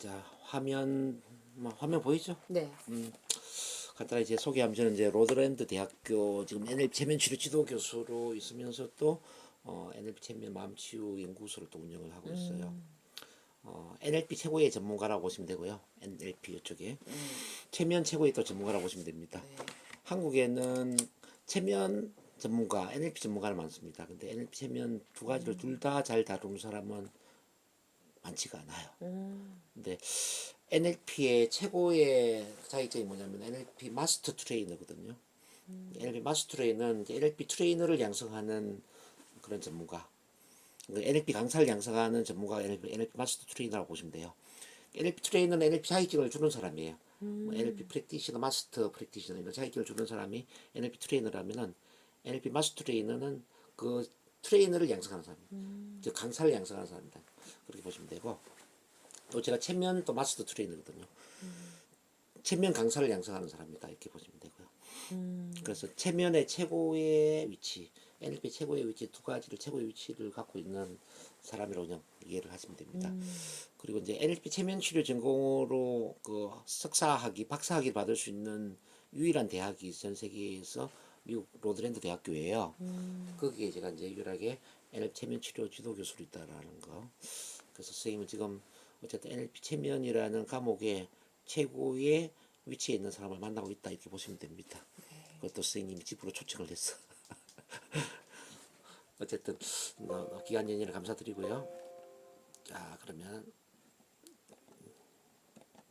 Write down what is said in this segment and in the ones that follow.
자, 화면 보이죠? 네. 간단히 이제 소개하면 저는 이제 로드랜드 대학교 지금 NLP 체면 치료 지도 교수로 있으면서 또 NLP 체면 마음치유 연구소를 또 운영을 하고 있어요. NLP 최고의 전문가라고 보시면 되고요. NLP 이쪽에 체면 최고의 또 전문가라고 보시면 됩니다. 네. 한국에는 체면 전문가, NLP 전문가는 많습니다. 근데 NLP 체면 두 가지를 둘 다 잘 다루는 사람은 많지가 않아요. 근데 NLP의 최고의 자격증이 뭐냐면 NLP 마스터 트레이너거든요. NLP 마스터 트레이너는 이제 NLP 트레이너를 양성하는 그런 전문가. 그러니까 NLP 강사를 양성하는 전문가가 NLP 마스터 트레이너라고 보시면 돼요. NLP 트레이너는 NLP 자격증을 주는 사람이에요. 뭐 NLP 프랙티셔너, 마스터 프랙티셔너 이런 자격증을 주는 사람이 NLP 트레이너라면은 NLP 마스터 트레이너는 그 트레이너를 양성하는 사람이에요. 즉 강사를 양성하는 사람이다. 그렇게 보시면 되고 또 제가 체면 또 마스터 트레이너거든요. 체면 강사를 양성하는 사람이다 이렇게 보시면 되고요. 그래서 체면의 최고의 위치, NLP 최고의 위치 두 가지를 최고의 위치를 갖고 있는 사람이라고 그냥 이해를 하시면 됩니다. 그리고 이제 NLP 체면 치료 전공으로 그 석사학위, 박사학위를 받을 수 있는 유일한 대학이 전 세계에서 미국 로드랜드 대학교예요. 거기에 제가 이제 유일하게 NLP 체면 치료 지도 교수로 있다라는 거. 그래서 선생님은 지금 어쨌든 NLP 체면이라는 과목에 최고의 위치에 있는 사람을 만나고 있다 이렇게 보시면 됩니다. 그것도 선생님이 집으로 초청을 했어. 어쨌든 기간 연휴를 감사드리고요. 자, 그러면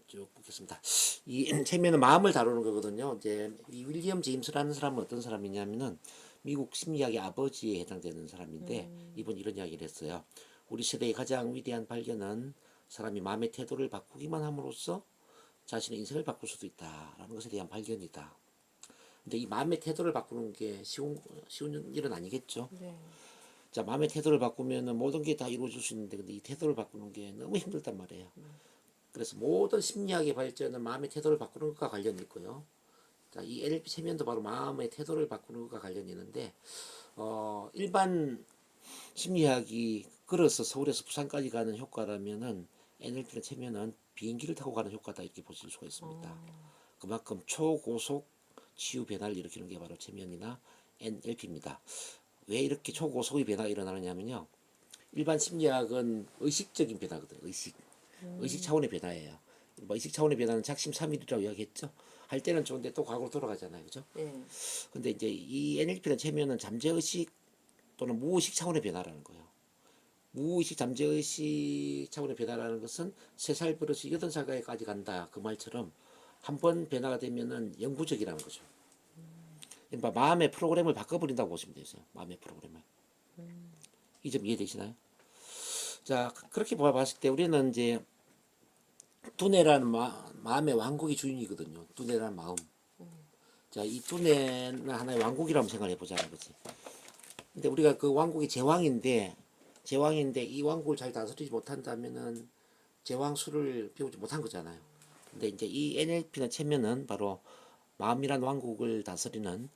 쭉 보겠습니다. 이 체면은 마음을 다루는 거거든요. 이제 이 윌리엄 제임스라는 사람은 어떤 사람이냐면은 미국 심리학의 아버지에 해당되는 사람인데 이분이 이런 이야기를 했어요. 우리 세대의 가장 위대한 발견은 사람이 마음의 태도를 바꾸기만 함으로써 자신의 인생을 바꿀 수도 있다라는 것에 대한 발견이다. 근데 이 마음의 태도를 바꾸는 게 쉬운 일은 아니겠죠. 네. 자, 마음의 태도를 바꾸면은 모든 게 다 이루어질 수 있는데 근데 이 태도를 바꾸는 게 너무 힘들단 말이에요. 그래서 모든 심리학의 발전은 마음의 태도를 바꾸는 것과 관련이 있고요. 자, 이 NLP 체면도 바로 마음의 태도를 바꾸는 것과 관련이 있는데 일반 심리학이 걸어서 서울에서 부산까지 가는 효과라면은 NLP는 체면은 비행기를 타고 가는 효과다 이렇게 보실 수가 있습니다. 그만큼 초고속 치유 변화를 일으키는 게 바로 체면이나 NLP입니다. 왜 이렇게 초고속의 변화가 일어나느냐면요. 일반 심리학은 의식적인 변화거든요. 의식 차원의 변화예요. 뭐 의식 차원의 변화는 작심 삼일이라고 이야기했죠. 할 때는 좋은데 또 과거로 돌아가잖아요. 그죠? 네. 근데 이제 이 NLP는 체면은 잠재의식 또는 무의식 차원의 변화라는 거예요. 무의식 잠재의식 차원의 변화라는 것은 3살 버릇이 8살까지 간다. 그 말처럼 한 번 변화가 되면은 영구적이라는 거죠. 그러니까 마음의 프로그램을 바꿔버린다고 보시면 되죠. 마음의 프로그램을. 이 점 이해되시나요? 자, 그렇게 봤을 때 우리는 이제 두뇌라는 마음의 왕국이 주인이거든요. 두뇌라는 마음. 자, 이 두뇌는 하나의 왕국이라고 생각해 보자는 거지. 근데 우리가 그 왕국이 제왕인데 이 왕국을 잘 다스리지 못한다면은 제왕술을 배우지 못한 거잖아요. 근데 이제 이 NLP는 체면은 바로 마음이란 왕국을 다스리는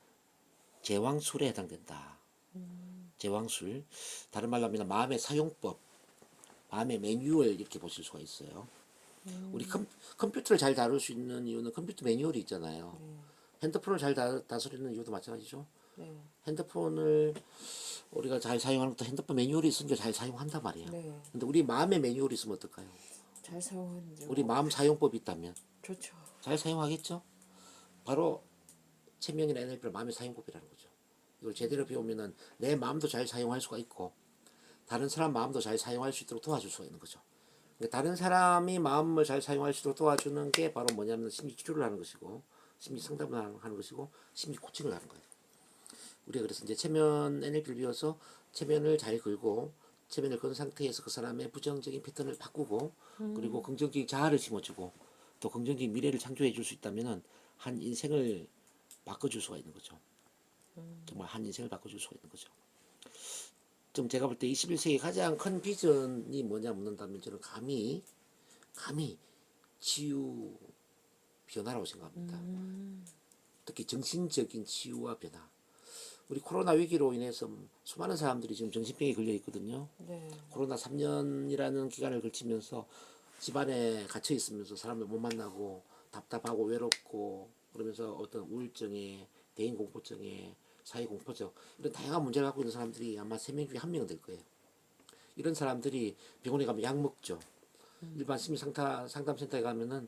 제왕술에 해당된다. 제왕술. 다른 말로 하면 마음의 사용법, 마음의 매뉴얼 이렇게 보실 수가 있어요. 우리 컴퓨터를 잘 다룰 수 있는 이유는 컴퓨터 매뉴얼이 있잖아요. 핸드폰을 잘 다스리는 이유도 마찬가지죠. 네. 핸드폰을 우리가 잘 사용하는 것도 핸드폰 매뉴얼이 있으니까 잘 사용한단 말이에요. 네. 근데 우리 마음의 매뉴얼이 있으면 어떨까요? 잘 사용하는지 우리 마음 사용법이 있다면 좋죠. 잘 사용하겠죠? 바로 체면이나 NLP를 마음의 사용법이라는 거죠. 이걸 제대로 배우면은 내 마음도 잘 사용할 수가 있고 다른 사람 마음도 잘 사용할 수 있도록 도와줄 수가 있는 거죠. 그러니까 다른 사람이 마음을 잘 사용할 수 있도록 도와주는 게 바로 뭐냐면 심리 치료를 하는 것이고 심리 상담을 하는 것이고 심리 코칭을 하는 거예요. 우리가 그래서 이제 체면 NLP를 배워서 체면을 잘 걸고 체면을 건 상태에서 그 사람의 부정적인 패턴을 바꾸고 그리고 긍정적인 자아를 심어주고 또 긍정적인 미래를 창조해 줄 수 있다면은 한 인생을 바꿔줄 수가 있는 거죠. 정말 한 인생을 바꿔줄 수가 있는 거죠. 좀 제가 볼 때 21세기 가장 큰 비전이 뭐냐 묻는다면 저는 감히 치유 변화라고 생각합니다. 특히 정신적인 치유와 변화. 우리 코로나 위기로 인해서 수많은 사람들이 지금 정신병에 걸려 있거든요. 네. 코로나 3년이라는 기간을 걸치면서 집안에 갇혀 있으면서 사람들 못 만나고 답답하고 외롭고 그러면서 어떤 우울증에 대인 공포증에 사회 공포증 이런 다양한 문제를 갖고 있는 사람들이 아마 3명 중에 1명은 될 거예요. 이런 사람들이 병원에 가면 약 먹죠. 일반 심리 상담센터에 가면은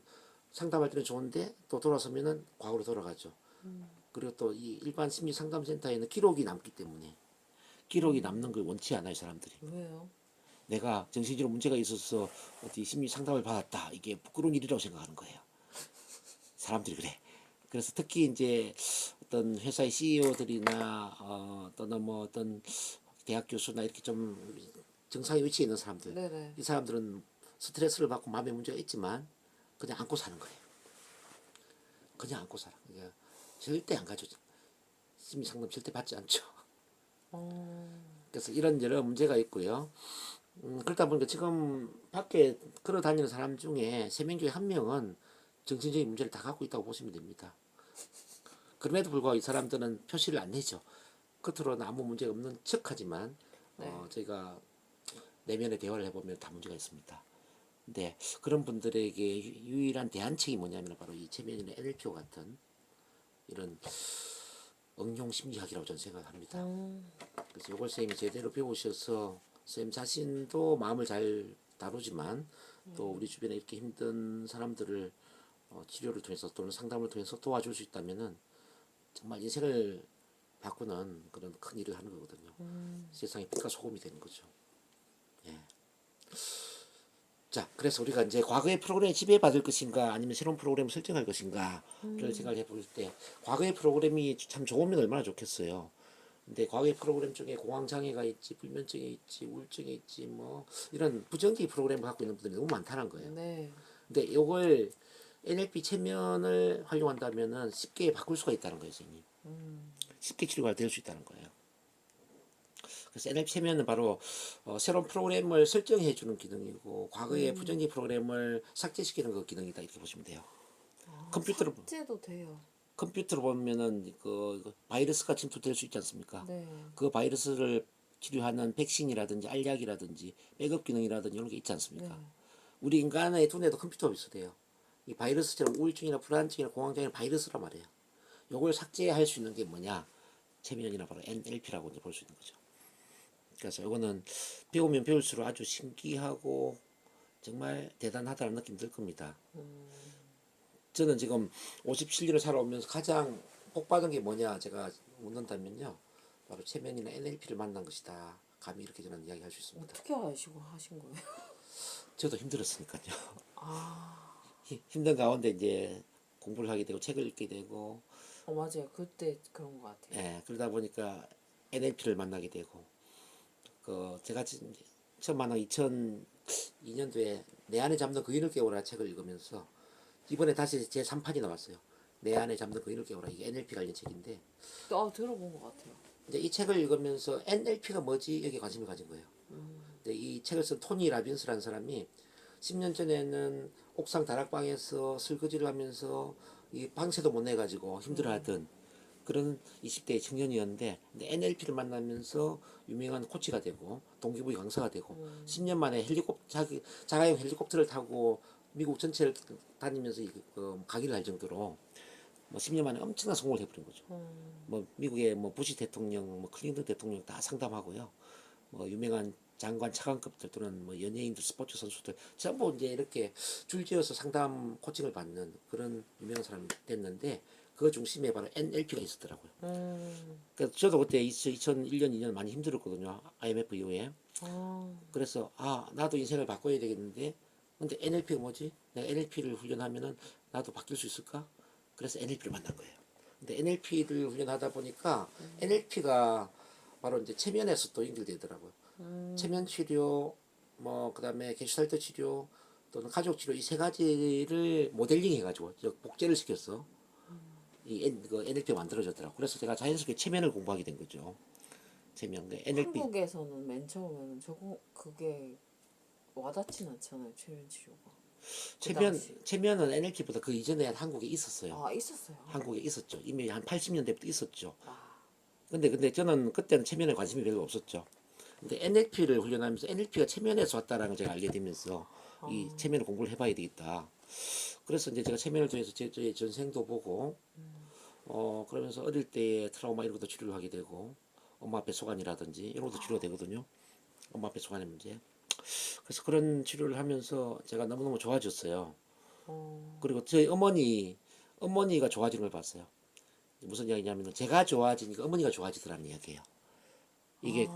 상담할 때는 좋은데 또 돌아서면은 과거로 돌아가죠. 그리고 또 이 일반 심리 상담센터에는 기록이 남기 때문에 기록이 남는 걸 원치 않아요, 사람들이. 왜요? 내가 정신적으로 문제가 있어서 어디 심리 상담을 받았다. 이게 부끄러운 일이라고 생각하는 거예요. 사람들이 그래. 그래서 특히 이제 어떤 회사의 CEO들이나 또는 뭐 어떤 대학 교수나 이렇게 좀 정상의 위치에 있는 사람들, 네네. 이 사람들은 스트레스를 받고 마음에 문제가 있지만 그냥 안고 사는 거예요. 그냥 안고 살아. 그냥 절대 안 가죠. 심리 상담 절대 받지 않죠. 그래서 이런 여러 문제가 있고요. 그러다 보니까 지금 밖에 걸어 다니는 사람 중에 3명 중에 1명은 정신적인 문제를 다 갖고 있다고 보시면 됩니다. 그럼에도 불구하고 이 사람들은 표시를 안 내죠. 겉으로는 아무 문제가 없는 척하지만 네. 저희가 내면의 대화를 해보면 다 문제가 있습니다. 근데 그런 분들에게 유일한 대안책이 뭐냐면 바로 이 최면이나 NLP와 같은 이런 응용 심리학이라고 저는 생각합니다. 그래서 이걸 선생님이 제대로 배우셔서 선생님 자신도 마음을 잘 다루지만 또 우리 주변에 이렇게 힘든 사람들을 치료를 통해서 또는 상담을 통해서 도와줄 수 있다면은 정말 인생을 바꾸는 그런 큰 일을 하는 거거든요. 세상에 빛과 소금이 되는 거죠. 예. 자, 그래서 우리가 이제 과거의 프로그램에 지배받을 것인가 아니면 새로운 프로그램을 설정할 것인가를 생각해 볼 때 과거의 프로그램이 참 좋으면 얼마나 좋겠어요. 근데 과거의 프로그램 중에 공황장애가 있지, 불면증이 있지, 우울증이 있지, 뭐 이런 부정기 프로그램을 갖고 있는 분들이 너무 많다는 거예요. 네. 근데 이걸 NLP 체면을 활용한다면은 쉽게 바꿀 수가 있다는 거예요, 선생님. 쉽게 치료가 될 수 있다는 거예요. 그래서 NLP 체면은 바로 새로운 프로그램을 설정해 주는 기능이고 과거의 부정기 프로그램을 삭제시키는 그 기능이다 이렇게 보시면 돼요. 컴퓨터로 삭제도 돼요. 컴퓨터로 보면은 그 바이러스가 침투될 수 있지 않습니까? 네. 그 바이러스를 치료하는 백신이라든지 알약이라든지 백업 기능이라든지 이런 게 있지 않습니까? 네. 우리 인간의 두뇌도 컴퓨터와 비슷해요. 이 바이러스처럼 우울증이나 불안증이나 공황장애는 바이러스란 말이에요. 요걸 삭제할 수 있는 게 뭐냐? 체면이나 바로 NLP라고 볼 수 있는 거죠. 그래서 이거는 배우면 배울수록 아주 신기하고 정말 대단하다는 느낌이 들 겁니다. 저는 지금 57년을 살아오면서 가장 복받은 게 뭐냐 제가 묻는다면요. 바로 체면이나 NLP를 만난 것이다. 감히 이렇게 저는 이야기할 수 있습니다. 어떻게 아시고 하신 거예요? 저도 힘들었으니까요. 아, 힘든 가운데 이제 공부를 하게 되고 책을 읽게 되고 맞아요. 그때 그런 것 같아요. 예, 그러다 보니까 NLP를 만나게 되고 그 제가 처음 만난 2002년도에 내 안에 잠든 거인을 깨우라 책을 읽으면서 이번에 다시 제 3판이 나왔어요. 내 안에 잠든 거인을 깨우라. 이게 NLP 관련 책인데 들어본 것 같아요. 이제 이 책을 읽으면서 NLP가 뭐지 여기 관심을 가진 거예요. 근데 이 책을 쓴 토니 라빈스라는 사람이 10년 전에는 옥상 다락방에서 설거지를 하면서 이 방세도 못 내가지고 힘들어하던 그런 20대 청년이었는데 NLP를 만나면서 유명한 코치가 되고 동기부여 강사가 되고 10년 만에 자가용 헬리콥터를 타고 미국 전체를 다니면서 강의를 할 정도로 뭐 10년 만에 엄청난 성공을 해버린 거죠. 뭐 미국의 뭐 부시 대통령, 뭐 클린턴 대통령 다 상담하고요. 뭐 유명한 장관 차관급들 또는 뭐 연예인들, 스포츠 선수들 전부 이제 이렇게 줄지어서 상담 코칭을 받는 그런 유명한 사람이 됐는데 그 중심에 바로 NLP가 있었더라고요. 그래서 저도 그때 2001년, 2년 많이 힘들었거든요. IMF 이후에. 그래서 나도 인생을 바꿔야 되겠는데 근데 NLP가 뭐지? 내가 NLP를 훈련하면은 나도 바뀔 수 있을까? 그래서 NLP를 만난 거예요. 근데 NLP를 훈련하다 보니까 NLP가 바로 이제 체면에서 또 연결되더라고요. 체면 치료, 뭐 그다음에 게슈탈트 치료 또는 가족 치료 이 3가지를 모델링 해가지고 복제를 시켰어. 그 NLP가 만들어졌더라고. 그래서 제가 자연스럽게 체면을 공부하게 된 거죠. 체면, 그 NLP. 한국에서는 맨 처음에는 그게 와닿진 않잖아요. 최면 치료가. 그 당시. 체면은 NLP보다 그 이전에 한국에 있었어요. 있었어요. 한국에 있었죠. 이미 한 80년대부터 있었죠. 아, 근데 저는 그때는 체면에 관심이 별로 없었죠. 근데 NLP를 훈련하면서 NLP가 체면에서 왔다라는 걸 제가 알게 되면서 이 체면을 공부를 해봐야 되겠다. 그래서 이제 제가 체면을 통해서 제 전생도 보고 그러면서 어릴 때의 트라우마 이런 것도 치료를 하게 되고 엄마 앞에 소관이라든지 이런 것도 치료가 되거든요. 엄마 앞에 소관의 문제. 그래서 그런 치료를 하면서 제가 너무너무 좋아졌어요. 그리고 저희 어머니가 좋아지는 걸 봤어요. 무슨 이야기냐면 제가 좋아지니까 어머니가 좋아지더라는 이야기예요. 이게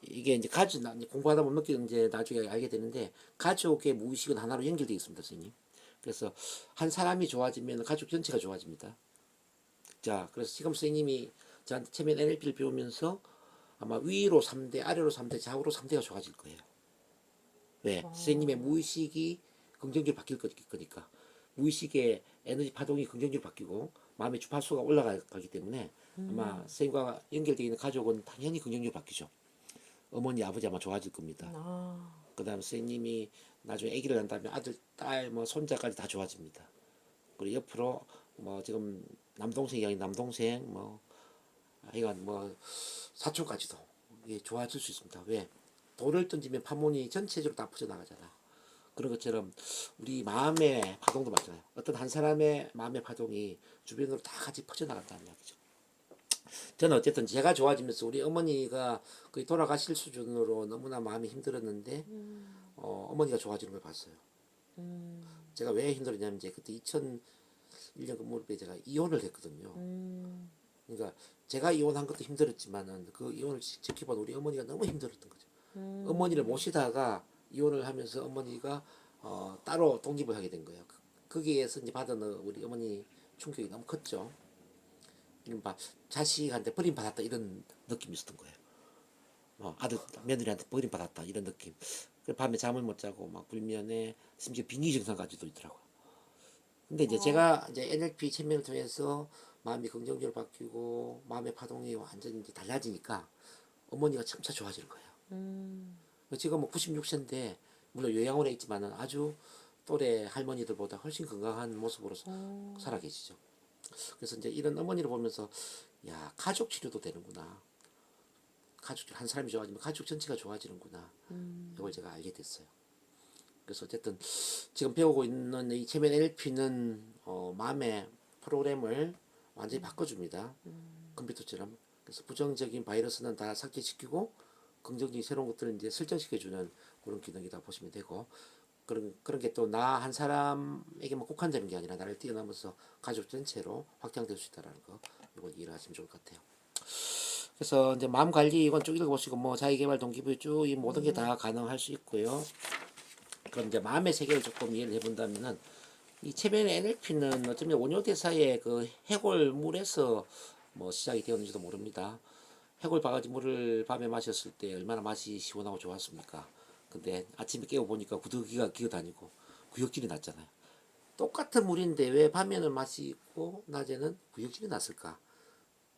이게 이제 가족 공부하다 보면 느끼는 이제 나중에 알게 되는데 가족의 무의식은 하나로 연결되어 있습니다, 선생님. 그래서 한 사람이 좋아지면 가족 전체가 좋아집니다. 자, 그래서 지금 선생님이 저한테 체면 NLP를 배우면서 아마 위로 3대, 아래로 3대, 좌우로 3대가 좋아질 거예요. 왜? 선생님의 무의식이 긍정적으로 바뀔 거니까. 무의식의 에너지 파동이 긍정적으로 바뀌고 마음의 주파수가 올라가기 때문에 아마 선생님과 연결되어 있는 가족은 당연히 긍정적으로 바뀌죠. 어머니, 아버지 아마 좋아질 겁니다. 그 다음 선생님이 나중에 아기를 낳는다면 아들, 딸, 뭐 손자까지 다 좋아집니다. 그리고 옆으로 뭐 지금 남동생이 아닌 남동생 뭐 하여간 뭐 사촌까지도 이게 좋아질 수 있습니다. 왜? 돌을 던지면 파문이 전체적으로 다 퍼져나가잖아. 그런 것처럼 우리 마음의 파동도 맞잖아요. 어떤 한 사람의 마음의 파동이 주변으로 다 같이 퍼져나간다는 이야기죠. 저는 어쨌든 제가 좋아지면서 우리 어머니가 거의 돌아가실 수준으로 너무나 마음이 힘들었는데 어머니가 좋아지는 걸 봤어요. 제가 왜 힘들었냐면 이제 그때 2001년 그 무렵에 제가 이혼을 했거든요. 그러니까 제가 이혼한 것도 힘들었지만은 그 이혼을 지켜본 우리 어머니가 너무 힘들었던 거죠. 어머니를 모시다가 이혼을 하면서 어머니가 따로 독립을 하게 된 거예요. 거기에서 이제 받은 우리 어머니 충격이 너무 컸죠. 막 자식한테 버림받았다 이런 느낌이 있었던 거예요. 아들 며느리한테 버림받았다 이런 느낌. 밤에 잠을 못 자고 막 불면에 심지어 빙의 증상까지도 있더라고요. 근데 이제 제가 이제 NLP 체면을 통해서 마음이 긍정적으로 바뀌고 마음의 파동이 완전히 이제 달라지니까 어머니가 점차 좋아지는 거예요. 지금 뭐 96세인데 물론 요양원에 있지만은 아주 또래 할머니들보다 훨씬 건강한 모습으로 살아 계시죠. 그래서 이제 이런 어머니를 보면서 야 가족 치료도 되는구나. 가족 한 사람이 좋아지면 가족 전체가 좋아지는구나. 이걸 제가 알게 됐어요. 그래서 어쨌든 지금 배우고 있는 이 체면 NLP는 마음의 프로그램을 완전히 바꿔줍니다. 컴퓨터처럼. 그래서 부정적인 바이러스는 다 삭제시키고 긍정적인 새로운 것들을 이제 설정시켜주는 그런 기능이다 보시면 되고 그런 게 또 나 한 사람에게만 국한되는 게 아니라 나를 뛰어넘어서 가족 전체로 확장될 수 있다는 거 이걸 이해를 하시면 좋을 것 같아요. 그래서 이제 마음 관리 이건 쭉 읽어보시고 뭐 자기개발 동기부여 쭉 이 모든 게 다 가능할 수 있고요. 그럼 이제 마음의 세계를 조금 이해를 해본다면은 이 체면의 NLP는 어쩌면 원효대사의 그 해골물에서 뭐 시작이 되었는지도 모릅니다. 해골 바가지 물을 밤에 마셨을 때 얼마나 맛이 시원하고 좋았습니까? 근데 아침에 깨워보니까 구더기가 기어다니고 구역질이 났잖아요. 똑같은 물인데 왜 밤에는 맛이 있고 낮에는 구역질이 났을까?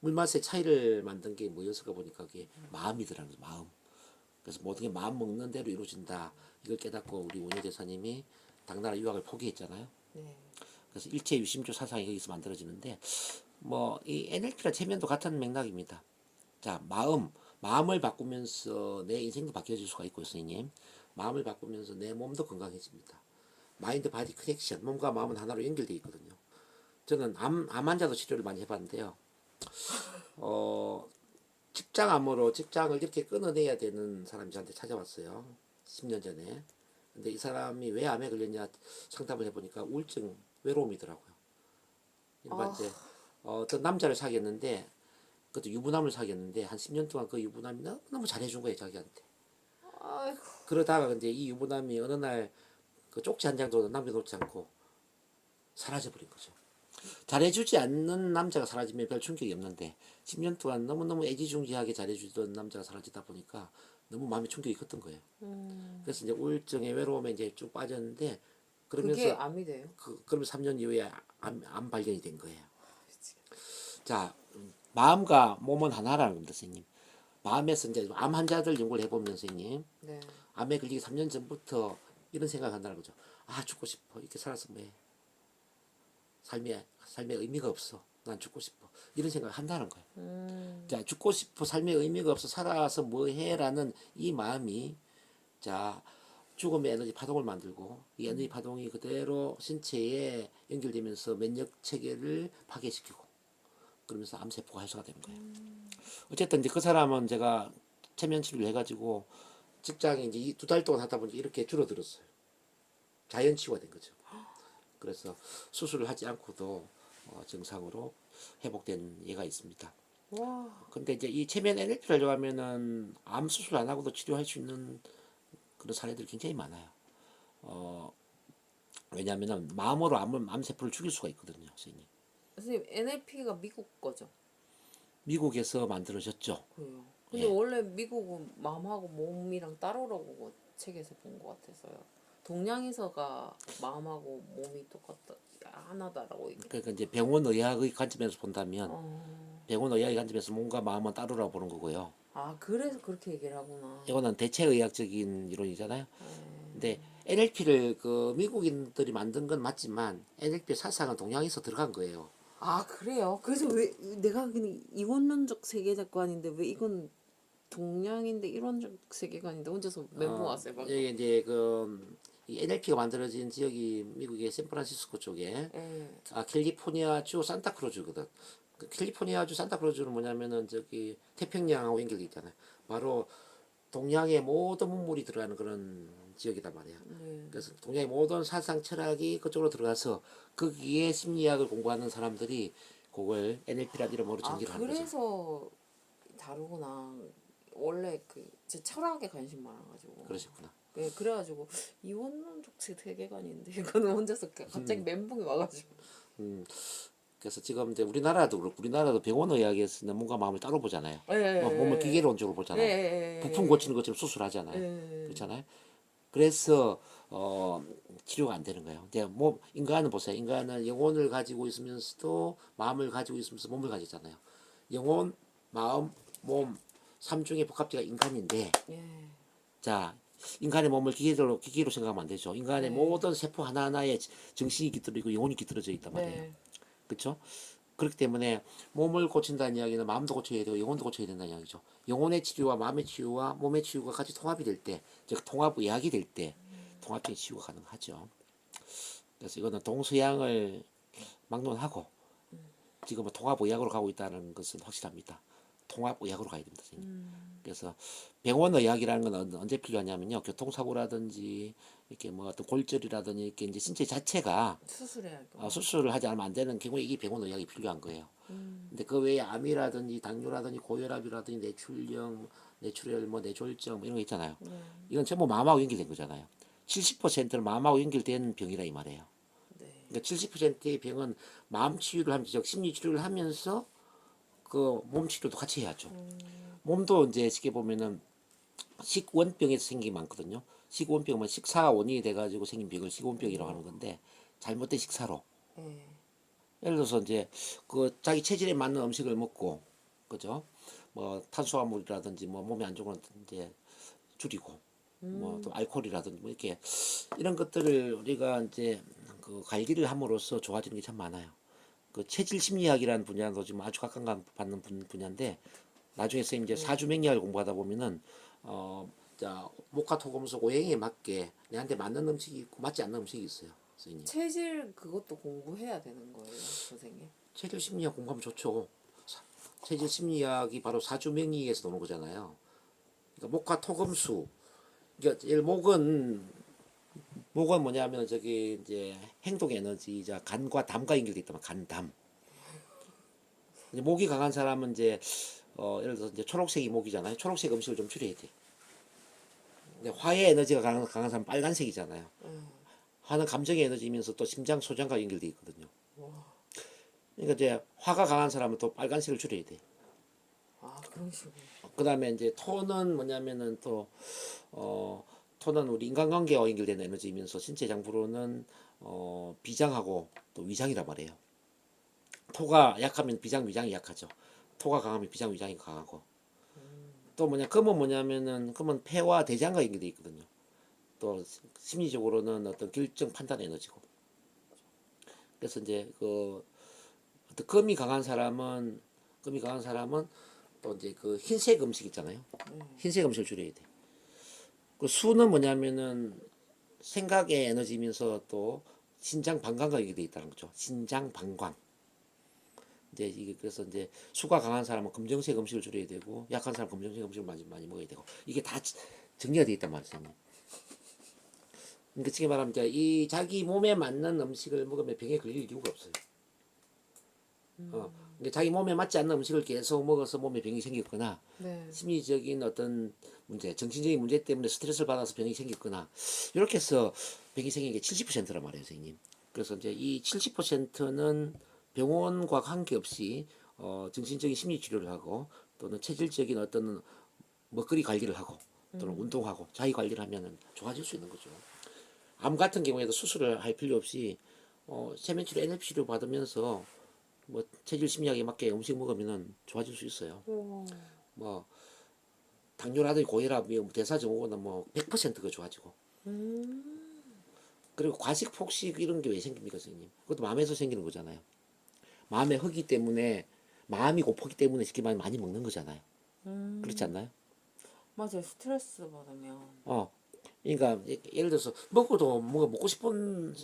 물맛의 차이를 만든 게 뭐였을까 보니까 그게 마음이더라는 거죠. 마음. 그래서 모든 게 마음 먹는 대로 이루어진다. 이걸 깨닫고 우리 원효 대사님이 당나라 유학을 포기했잖아요. 네. 그래서 일체 유심조 사상이 여기서 만들어지는데 뭐 이 NLP랑 체면도 같은 맥락입니다. 자, 마음을 바꾸면서 내 인생도 바뀌어질 수가 있고 선생님. 마음을 바꾸면서 내 몸도 건강해집니다. 마인드 바디 커넥션, 몸과 마음은 하나로 연결되어 있거든요. 저는 암 환자도 치료를 많이 해봤는데요. 직장암으로 직장을 이렇게 끊어내야 되는 사람이 저한테 찾아왔어요. 10년 전에. 근데 이 사람이 왜 암에 걸렸냐 상담을 해보니까 우울증, 외로움이더라고요. 이제 어떤 남자를 사귀었는데 그것도 유부남을 사귀었는데 한 10년 동안 그 유부남이 너무 잘해준 거예요 자기한테. 아이고. 그러다가 근데 이 유부남이 어느 날 그 쪽지 한 장도 남겨놓지 않고 사라져버린 거죠. 잘해주지 않는 남자가 사라지면 별 충격이 없는데 10년 동안 너무너무 애지중지하게 잘해주던 남자가 사라지다 보니까 너무 마음에 충격이 컸던 거예요. 그래서 이제 우울증에 외로움에 이제 쭉 빠졌는데 그게 그러면서 암이 돼요? 그러면 3년 이후에 암 발견이 된 거예요. 자, 마음과 몸은 하나라는 겁니다, 선생님. 마음에서 이제 암 환자들 연구를 해보면 선생님, 네. 암에 걸리기 3년 전부터 이런 생각을 한다는 거죠. 아, 죽고 싶어. 이렇게 살아서 뭐해. 삶에 의미가 없어. 난 죽고 싶어. 이런 생각을 한다는 거예요. 자, 죽고 싶어. 삶에 의미가 없어. 살아서 뭐해. 라는 이 마음이, 자, 죽음의 에너지 파동을 만들고 이 에너지 파동이 그대로 신체에 연결되면서 면역 체계를 파괴시키고 그러면서 암세포가 활성화 되는 거예요. 어쨌든 이제 그 사람은 제가 체면 치료를 해가지고 직장에 이제 2달 동안 하다 보니까 이렇게 줄어들었어요. 자연 치유가 된 거죠. 그래서 수술을 하지 않고도 정상으로 회복된 예가 있습니다. 와. 근데 이제 이 체면 NLP를 하려고 하면은 암 수술 안 하고도 치료할 수 있는 그런 사례들이 굉장히 많아요. 왜냐하면은 마음으로 암세포를 죽일 수가 있거든요, 선생님. 선생님 NLP가 미국 거죠? 미국에서 만들어졌죠. 그래요. 근데 예. 원래 미국은 마음하고 몸이랑 따로라고 그 책에서 본 것 같아서요. 동양에서가 마음하고 몸이 똑같다 하나다라고 얘기. 그러니까 이제 병원 의학의 관점에서 본다면 어. 병원 의학의 관점에서 몸과 마음은 따로라고 보는 거고요. 아 그래서 그렇게 얘기를 하구나. 이거는 대체의학적인 이론이잖아요. 네. 근데 NLP를 그 미국인들이 만든 건 맞지만 NLP 사상은 동양에서 들어간 거예요. 아 그래요? 그래서 왜 내가 그냥 이원론적 세계관인데 왜 이건 동양인데 이론적 세계관인데 혼자서 멘붕 왔어요 방금. 여기 이제 이 NLP가 만들어진 지역이 미국의 샌프란시스코 쪽에 예. 캘리포니아주 산타크루즈거든. 그 캘리포니아주 산타크루즈는 뭐냐면은 저기 태평양하고 연결돼 있잖아요. 바로 동양의 모든 문물이 들어가는 그런 지역이단 말이야. 네. 그래서 동양의 모든 사상 철학이 그쪽으로 들어가서 거기에 심리학을 공부하는 사람들이 그걸 NLP라는 이름으로 아 전기를 하는 거죠. 그래서 다르구나. 원래 제 철학에 관심 많아가지고. 그러셨구나. 네, 그래가지고 이원론적 세계관인데 이거는 혼자서 갑자기 멘붕이 와가지고. 음, 그래서 지금 이제 우리나라도 그렇고 우리나라도 병원 의학에서는 몸과 마음을 따로 보잖아요. 몸을 예. 기계론적으로 보잖아요. 예. 부품 고치는 것처럼 수술하잖아요. 예. 그렇잖아요. 그래서 치료가 안 되는 거예요. 이제 인간은 보세요. 인간은 영혼을 가지고 있으면서도 마음을 가지고 있으면서 몸을 가지잖아요. 영혼, 마음, 몸 삼중의 복합체가 인간인데 예. 자 인간의 몸을 기계로 생각하면 안 되죠. 인간의 네. 모든 세포 하나하나에 정신이 깃들어 있고 영혼이 깃들어져 있단 말이에요. 네. 그렇죠? 그렇기 때문에 몸을 고친다는 이야기는 마음도 고쳐야 되고 영혼도 고쳐야 된다는 이야기죠. 영혼의 치료와 마음의 치유와 몸의 치유가 같이 통합이 될 때, 즉 통합의학이 될 때 통합적인 치유가 가능하죠. 그래서 이거는 동서양을 막론하고 지금은 통합의학으로 가고 있다는 것은 확실합니다. 통합의학으로 가야 됩니다. 선생님. 그래서 병원의학이라는 건 언제 필요하냐면요. 교통사고라든지 이렇게 뭐 어떤 골절이라든지 이렇게 이제 신체 자체가 수술해야 할 거. 수술을 하지 않으면 안 되는 경우에 이게 병원의학이 필요한 거예요. 근데 그 외에 암이라든지 당뇨라든지 고혈압이라든지 뇌출령, 뇌출혈, 뭐 뇌졸중 뭐 이런 거 있잖아요. 이건 전부 마음하고 연결된 거잖아요. 70%는 마음하고 연결된 병이라 이 말이에요. 네. 그러니까 70%의 병은 마음 치유를 하면서 즉 심리 치료를 하면서 그 몸 치료도 같이 해야죠. 몸도 이제 쉽게 보면은 식원병에서 생긴 게 많거든요. 식원병은 식사 원인이 돼가지고 생긴 병을 식원병이라고 하는 건데 잘못된 식사로 예. 예를 들어서 이제 그 자기 체질에 맞는 음식을 먹고 그죠? 뭐 탄수화물이라든지 뭐 몸에 안 좋은 건 이제 줄이고 뭐 또 알코올이라든지 뭐 이렇게 이런 것들을 우리가 이제 그 관리를 함으로써 좋아지는 게 참 많아요. 그 체질 심리학이라는 분야도 지금 아주 각광받는 분야인데 나중에 선생님 이제 사주 맹약을 공부하다 보면은 자 목화토금속 오행에 맞게 내한테 맞는 음식이 있고 맞지 않는 음식이 있어요, 선생님. 체질 그것도 공부해야 되는 거예요, 선생님? 체질 심리학 공부하면 좋죠. 체질 심리학이 바로 사주명리에서 나오는 거잖아요. 그러니까 목화 토금수. 그러니까 목은 뭐냐면 저기 이제 행동 에너지자 간과 담과 연결돼 있다면 간담. 이제 목이 강한 사람은 이제 예를 들어서 이제 초록색이 목이잖아요. 초록색 음식을 좀 줄여야 돼. 근데 화의 에너지가 강한 사람은 빨간색이잖아요. 화는 감정의 에너지이면서 또 심장 소장과 연결돼 있거든요. 그러니까 이제 화가 강한 사람은 또 빨간색을 줄여야 돼. 아 그런 식으로. 그다음에 이제 토는 뭐냐면은 또 토는 우리 인간관계와 연결되는 에너지이면서 신체 장부로는 비장하고 또 위장이란 말이에요. 토가 약하면 비장 위장이 약하죠. 토가 강하면 비장 위장이 강하고 또 금은 금은 폐와 대장과 연결돼 있거든요. 또 심리적으로는 어떤 결정 판단 에너지고. 그래서 이제 어떤 금이 강한 사람은 또 이제 흰색 음식 있잖아요. 흰색 음식을 줄여야 돼. 그 수는 생각의 에너지면서 또 신장 방광과 연결돼 있다는 거죠. 신장 방광. 이제 이게 그래서 이제 수가 강한 사람은 검정색 음식을 줄여야 되고 약한 사람은 검정색 음식을 많이 먹어야 되고 이게 다 정리가 돼 있단 말이죠. 그러니까 지금 말하면 이제 이 자기 몸에 맞는 음식을 먹으면 병에 걸릴 이유가 없어요. 근데 자기 몸에 맞지 않는 음식을 계속 먹어서 몸에 병이 생겼거나 네. 심리적인 어떤 문제, 정신적인 문제 때문에 스트레스를 받아서 병이 생겼거나 이렇게 해서 병이 생긴 게 70%란 말이에요, 선생님. 그래서 이제 이 70%는 병원과 관계없이 정신적인 심리 치료를 하고 또는 체질적인 어떤 먹거리 관리를 하고 또는 운동하고 자기 관리를 하면은 좋아질 수 있는 거죠. 암 같은 경우에도 수술을 할 필요 없이 세면 치료, NLP 치료 받으면서 뭐 체질 심리학에 맞게 음식 먹으면은 좋아질 수 있어요. 우와. 뭐 당뇨라든지 고혈압, 대사증후군은 뭐 100%가 좋아지고. 그리고 과식 폭식 이런 게 왜 생깁니까, 선생님? 그것도 마음에서 생기는 거잖아요. 마음의 허기 때문에 마음이 고프기 때문에 쉽게 말하면 많이 먹는 거잖아요. 그렇지 않나요? 맞아요. 스트레스 받으면 그러니까 예를 들어서 먹어도 뭔가 먹고 싶은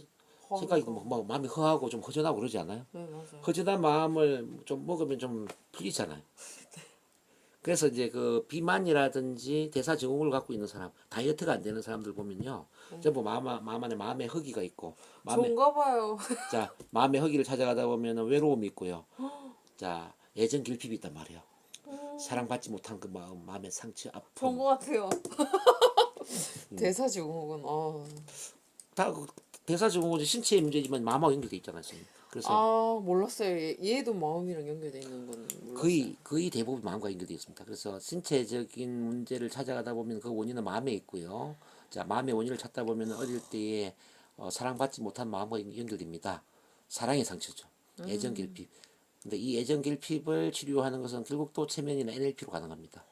생각이 허하고. 막 마음이 허하고 좀 허전하고 그러지 않아요? 네, 맞아요. 허전한 마음을 좀 먹으면 좀 풀리잖아요. 그래서 이제 그 비만이라든지 대사증후군을 갖고 있는 사람, 다이어트가 안 되는 사람들 보면요, 전부 마음 안에 마음의 허기가 있고, 마음의 좋은가 봐요. 자 마음의 허기를 찾아가다 보면은 외로움이 있고요. 자 애정 결핍이 있단 말이에요. 사랑받지 못한 그 마음의 상처, 좋은 아픔, 것 같아요. 대사증후군. 다그 대사증후군이 신체의 문제지만 마음하고 연결돼 있잖아요, 선생님. 그래서 몰랐어요. 얘도 마음이랑 연결돼 있는 건 몰랐어요. 거의 대부분 마음과 연결되어 있습니다. 그래서 신체적인 문제를 찾아가다 보면 그 원인은 마음에 있고요. 자, 마음의 원인을 찾다 보면 어릴 때에 사랑받지 못한 마음과 연결됩니다. 사랑의 상처죠. 애정 결핍. 근데 이 애정 결핍을 치료하는 것은 결국 또 체면이나 NLP로 가능합니다.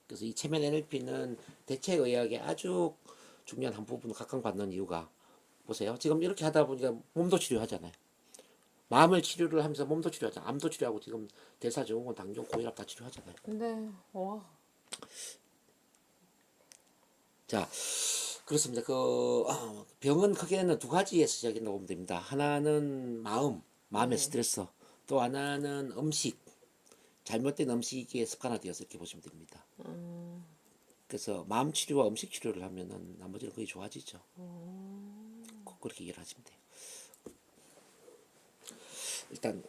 그래서 이 체면 NLP는 대체의학의 아주 중요한 한 부분을 각광받는 이유가 보세요. 지금 이렇게 하다 보니까 몸도 치료하잖아요. 마음을 치료를 하면서 몸도 치료하잖아요. 암도 치료하고 지금 대사증후군, 당뇨, 고혈압 다 치료하잖아요. 근데 와. 자, 그렇습니다. 병은 크게는 두 가지에서 시작된다고 보면 됩니다. 하나는 마음의 네. 스트레스. 또 하나는 음식, 잘못된 음식에 습관화되어서 이렇게 보시면 됩니다. 그래서 마음 치료와 음식 치료를 하면은 나머지는 거의 좋아지죠. 꼭 그렇게 이해를 하시면 돼요. 일단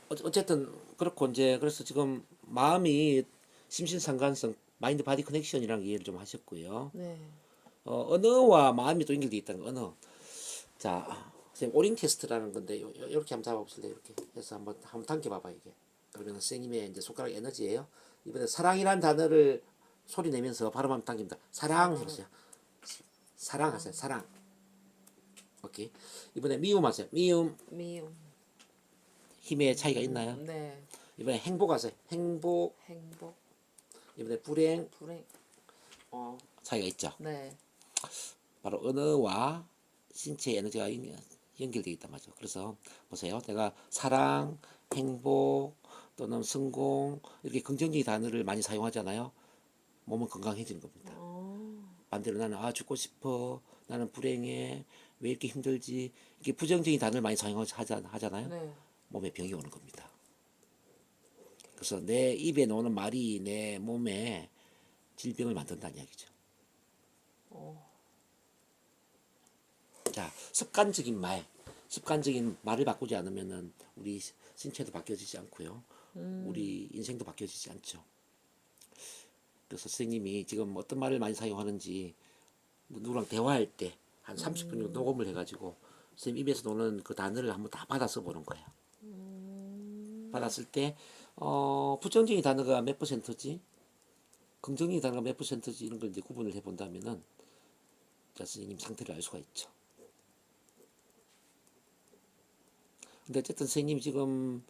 어쨌든 그렇고 이제 그래서 지금 마음이 심신상관성 마인드 바디 커넥션이라는 이해를 좀 하셨고요. 네. 언어와 마음이 또 연결돼 있다는 거, 언어. 자, 선생님 오링 테스트라는 건데 이렇게 한번 잡아보실래요? 이렇게 해서 한번 당겨봐봐 이게. 그러면 선생님의 이제 손가락 에너지예요. 이번에 사랑이란 단어를 소리 내면서 발음하면 당깁니다. 사랑 해보세요. 사랑 하세요. 사랑. 오케이. 이번에 미움 하세요. 미움. 미움. 힘의 차이가 있나요? 네. 이번에 행복 하세요. 행복. 행복. 이번에 불행. 불행. 차이가 있죠. 네. 바로 언어와 신체 에너지가 연결되어 있단 말이죠. 그래서 보세요. 내가 사랑, 행복 또는 성공 이렇게 긍정적인 단어를 많이 사용하잖아요. 몸은 건강해지는 겁니다. 반대로 나는 죽고 싶어, 나는 불행해, 왜 이렇게 힘들지 이렇게 부정적인 단어를 많이 사용하잖아요. 네. 몸에 병이 오는 겁니다. 그래서 내 입에 나오는 말이 내 몸에 질병을 만든다는 이야기죠. 자, 습관적인 말을 바꾸지 않으면은 우리 신체도 바뀌어지지 않고요. 우리 인생도 바뀌어지지 않죠. 그래서 선생님이 지금 어떤 말을 많이 사용하는지 누구랑 대화할 때 한 30분 정도 녹음을 해가지고 선생님 입에서 나오는 그 단어를 한번 다 받아 써보는 거예요. 받았을 때 부정적인 단어가 몇 퍼센트지, 긍정적인 단어가 몇 퍼센트지 이런 걸 이제 구분을 해본다면은 자, 선생님 상태를 알 수가 있죠. 근데 어쨌든 선생님이 지금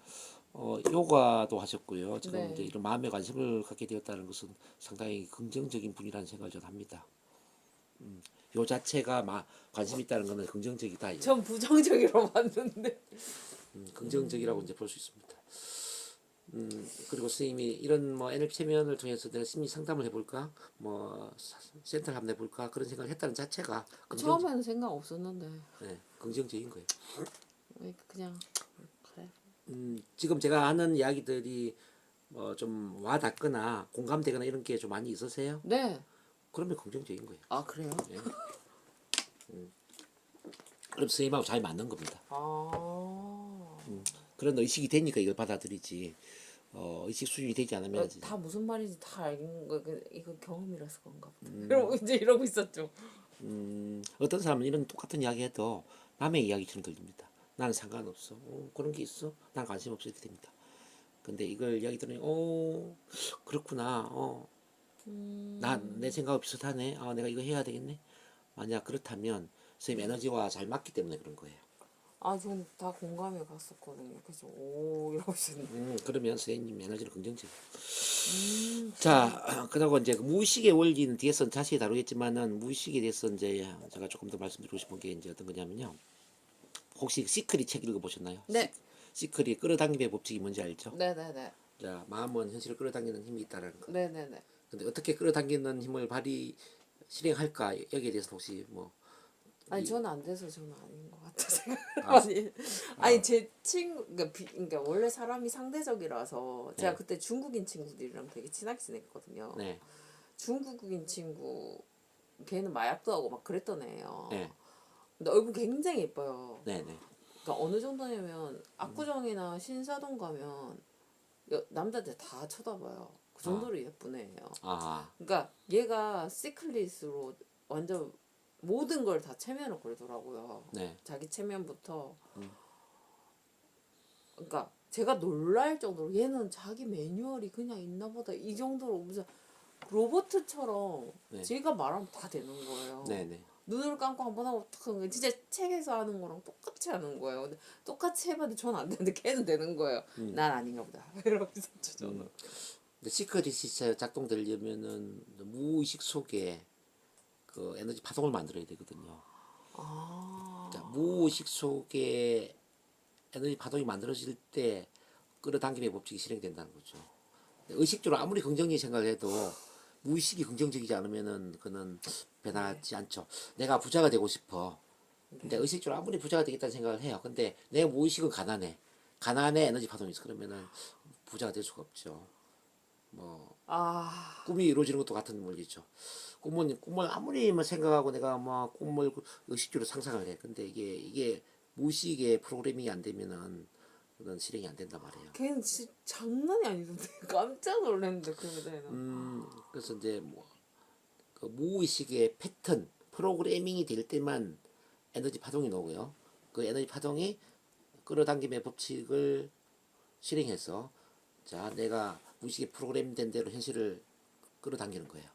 요가도 하셨고요. 지금 네. 이제 이런 마음에 관심을 갖게 되었다는 것은 상당히 긍정적인 분이라는 생각을 저는 합니다. 요 자체가 관심 있다는 것은 긍정적이다. 전 부정적으로 봤는데. 긍정적이라고 이제 볼 수 있습니다. 그리고 선생님이 이런 뭐 NLP 체면을 통해서 내가 심리 상담을 해볼까, 뭐 센터를 한번 해볼까 그런 생각을 했다는 자체가 처음에는 생각 없었는데 네, 긍정적인 거예요. 그냥 그래. 지금 제가 하는 이야기들이 뭐 좀 와닿거나 공감되거나 이런 게 좀 많이 있으세요? 네. 그러면 긍정적인 거예요. 아 그래요? 예. 그럼 선생님하고 잘 맞는 겁니다. 아. 그런 의식이 되니까 이걸 받아들이지. 의식 수준이 되지 않으면 다 무슨 말인지 다 알는 거 이거 경험이라서 그런가 보다. 이러고 이제 이러고 있었죠. 어떤 사람은 이런 똑같은 이야기 해도 남의 이야기처럼 들립니다. 나는 상관없어. 그런 게 있어? 난 관심 없어 이렇게 됩니다. 근데 이걸 이야기 들으니 그렇구나. 난 내 생각과 비슷하네. 내가 이거 해야 되겠네. 만약 그렇다면 선생님 에너지와 잘 맞기 때문에 그런 거예요. 아, 전 다 공감이 갔었거든요. 그래서 오 이러고 있었는데. 그러면 선생님 에너지는 긍정적이에요. 자, 그리고 이제 그 무의식의 원리는 뒤에서 자세히 다루겠지만은 무의식에 대해서 이제 제가 조금 더 말씀드리고 싶은 게 이제 어떤 거냐면요. 혹시 시크릿 책 읽어보셨나요? 네. 시크릿 끌어당김의 법칙이 뭔지 알죠? 네네네. 자, 마음은 현실을 끌어당기는 힘이 있다라는 거. 네네네. 근데 어떻게 끌어당기는 힘을 실행할까? 여기에 대해서 혹시 뭐 아니 이- 저는 안 돼서 저는 아닌 것 같아서. 아, 아니 제 친구 그러니까 원래 사람이 상대적이라서 제가 네, 그때 중국인 친구들이랑 되게 친하게 지냈거든요. 네, 중국인 친구 걔는 마약도 하고 막 그랬던 애예요. 네, 근데 얼굴 굉장히 예뻐요. 네, 네. 그러니까 어느 정도냐면 압구정이나 신사동 가면 남자들 다 쳐다봐요. 그 정도로 예쁜 애예요. 아, 그러니까 얘가 시클릿으로 완전 모든 걸 다 체면을 걸더라고요. 네, 자기 체면부터. 그러니까 제가 놀랄 정도로 얘는 자기 매뉴얼이 그냥 있나 보다 이 정도로 무슨 로봇처럼 네, 제가 말하면 다 되는 거예요. 네, 네. 눈을 감고 한번 하고 탁 하는 거예요. 진짜 책에서 하는 거랑 똑같이 하는 거예요. 근데 똑같이 해봐도 저는 안 되는데 걔는 되는 거예요. 난 아닌가 보다. 이러면서 저는. 근데 시크릿이 진짜 작동되려면은 무의식 속에 그 에너지 파동을 만들어야 되거든요. 아, 자, 무의식 속에 에너지 파동이 만들어질 때 끌어당김의 법칙이 실행된다는 거죠. 의식적으로 아무리 긍정적인 생각을 해도 무의식이 긍정적이지 않으면은 그는 변하지 않죠. 내가 부자가 되고 싶어. 근데 의식적으로 아무리 부자가 되겠다는 생각을 해요. 근데 내 무의식은 가난해. 가난에 에너지 파동이 있어. 그러면은 부자가 될 수가 없죠. 뭐 아, 꿈이 이루어지는 것도 같은 원리죠. 꿈을 아무리 뭐 생각하고 내가 뭐 꿈을 의식적으로 상상을 해. 근데 이게 무의식의 프로그래밍이 안 되면은 그건 실행이 안 된단 말이에요. 걔는 진짜 장난이 아니던데. 깜짝 놀랐는데 그때는. 그래서 이제 뭐 그 무의식의 패턴 프로그래밍이 될 때만 에너지 파동이 나오고요. 그 에너지 파동이 끌어당김의 법칙을 실행해서 자 내가 무의식에 프로그램된 대로 현실을 끌어당기는 거예요.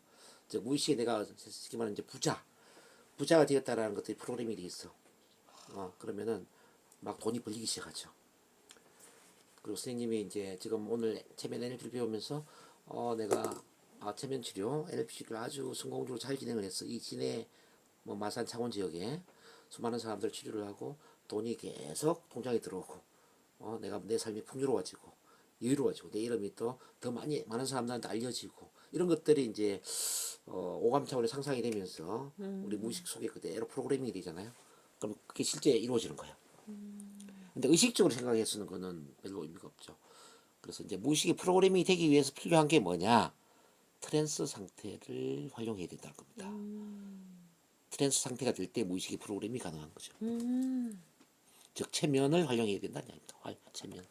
즉 무의식에 내가 쉽게 말하면 이제 부자가 되었다라는 것들이 프로그래밍이 돼 있어. 그러면은 막 돈이 벌리기 시작하죠. 그리고 선생님이 이제 지금 오늘 체면 NLP를 배우면서 내가 체면 치료, NLP 치료를 아주 성공적으로 잘 진행을 했어. 이 진해 뭐 마산 창원 지역에 수많은 사람들 치료를 하고 돈이 계속 통장에 들어오고 내가 내 삶이 풍요로워지고 여유로워지고 내 이름이 또 더 많은 사람들한테 알려지고 이런 것들이 이제 오감 차원의 상상이 되면서 우리 무의식 속에 그대로 프로그래밍이 되잖아요. 그럼 그게 실제 이루어지는 거예요. 근데 의식적으로 생각해서는 그거는 별로 의미가 없죠. 그래서 이제 무의식의 프로그래밍이 되기 위해서 필요한 게 뭐냐? 트랜스 상태를 활용해야 된다는 겁니다. 트랜스 상태가 될 때 무의식의 프로그램이 가능한 거죠. 즉 체면을 활용해야 된다는 얘기입니다. 체면.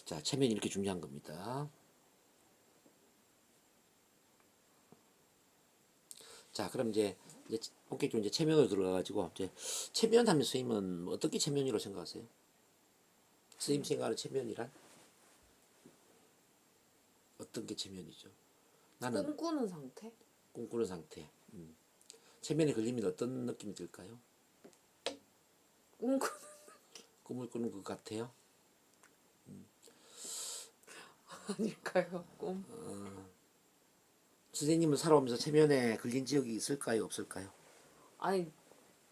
자, 체면이 이렇게 중요한 겁니다. 자, 그럼 이제 본격적으로 이제 체면으로 들어가가지고 이제 체면하면 선생님은 어떻게 체면이라고 생각하세요? 선생님 생각하는 체면이란 어떤 게 체면이죠? 나는 꿈꾸는 상태? 꿈꾸는 상태. 체면에 걸리면 어떤 느낌이 들까요? 꿈꾸 꿈을 꾸는 것 같아요. 아닐까요? 꿈? 선생님은 살아오면서 체면에 걸린 지역이 있을까요? 없을까요? 아니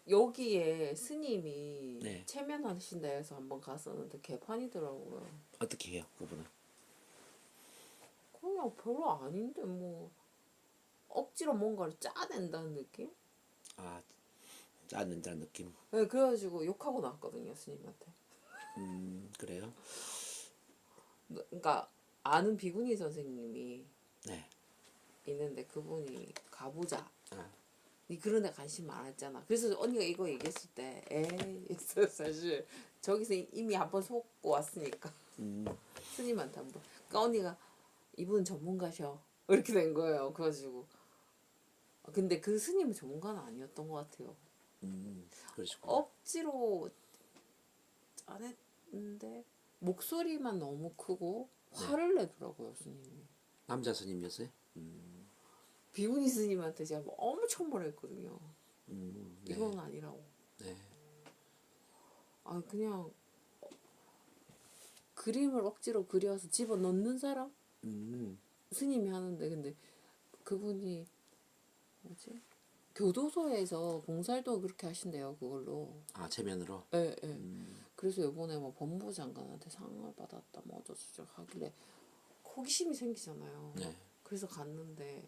여기에 스님이 네. 체면하신다 해서 한번 갔었는데 개판이더라고요. 어떻게 해요, 그분은? 그냥 별로 아닌데 뭐 억지로 뭔가를 짜낸다는 느낌? 아, 짜는다는 느낌. 네, 그래가지고 욕하고 나왔거든요 스님한테. 그래요? 그러니까 아는 비구니 선생님이 네. 있는데 그분이 가보자. 아, 니 그런 데 관심 많았잖아. 그래서 언니가 이거 얘기했을 때 에이 있어 사실 저기서 이미 한번 속고 왔으니까 스님한테 한번. 그러니까 언니가 이분 전문가셔 이렇게 된 거예요. 그래가지고 근데 그 스님은 전문가는 아니었던 것 같아요. 그러시구나. 억지로 짜냈는데 목소리만 너무 크고 화를 내더라고요 스님이. 남자 스님이었어요? 비구니 스님한테 제가 뭐 엄청 뭐라 했거든요. 네. 이건 아니라고. 네. 아 그냥 그림을 억지로 그려서 집어 넣는 사람 스님이 하는데 근데 그분이 뭐지 교도소에서 봉사활동 그렇게 하신대요 그걸로. 아, 체면으로? 예 예. 그래서 이번에 뭐 법무부 장관한테 상을 받았다 뭐 어쩌고저쩌고 하길래 호기심이 생기잖아요. 네. 그래서 갔는데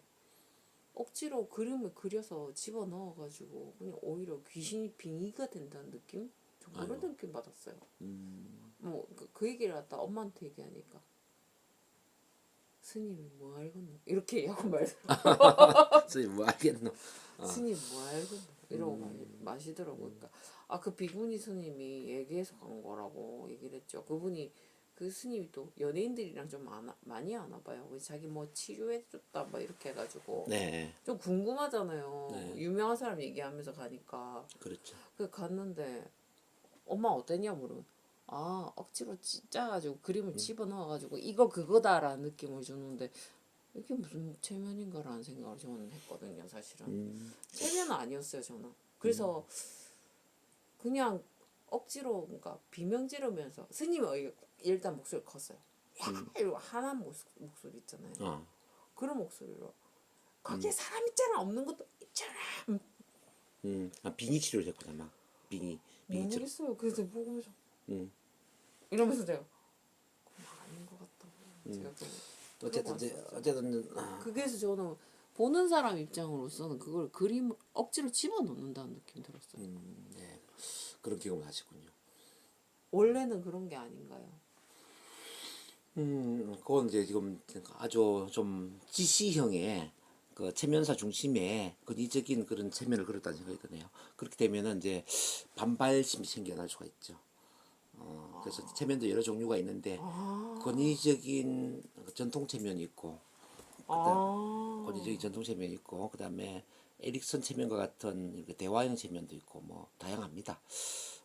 억지로 그림을 그려서 집어 넣어가지고 그냥 오히려 귀신이 빙의가 된다는 느낌? 좀 그런 아이고. 느낌 받았어요. 뭐 그 얘기를 갖다 엄마한테 얘기하니까 스님이 뭐 알겠노 이렇게 얘기하고 말더라고. 스님 뭐 알겠노? 스님 뭐 알겠노 이러고 마시더라고. 그러니까 아 그 비구니 스님이 얘기해서 간 거라고 얘기를 했죠. 그분이 그 스님이 또 연예인들이랑 좀 많이 아나 봐요. 그래서 자기 뭐 치료해줬다 뭐 이렇게 해가지고 네. 좀 궁금하잖아요. 네. 유명한 사람 얘기하면서 가니까. 그렇죠. 그 갔는데 엄마 어땠냐 물으면 아 억지로 짜가지고 그림을 집어넣어가지고 이거 그거다라는 느낌을 주는데 이게 무슨 체면인가라는 생각을 저는 했거든요 사실은. 체면은 아니었어요 저는. 그래서 그냥 억지로 그러니까 비명 지르면서 스님이 일단 목소리 컸어요. 화난 목소리 있잖아요. 그런 목소리로 거기에 사람 있잖아 없는 것도 있잖아. 아, 빙의 치료를 했구나, 막. 빙의 치료. 모르겠어요. 그래서 보면서 음. 이러면서 제가 그건 아닌 것 같다고 제가 좀 어쨌든 이제 그러고 왔었죠. 어쨌든 그게서 저는 보는 사람 입장으로서는 그걸 그림 억지로 집어넣는다는 느낌 들었어요. 네. 그런 경험을 하시군요. 원래는 그런 게 아닌가요? 그건 이제 지금 아주 좀 지시형의 그 체면사 중심의 권위적인 그런 체면을 그렸다는 생각이 드네요. 그렇게 되면은 이제 반발심이 생겨날 수가 있죠. 그래서 체면도 여러 종류가 있는데 권위적인 전통 체면이 있고, 권위적인 전통 체면이 있고, 그다음에 에릭슨 체면과 같은 그 대화형 체면도 있고 뭐 다양합니다.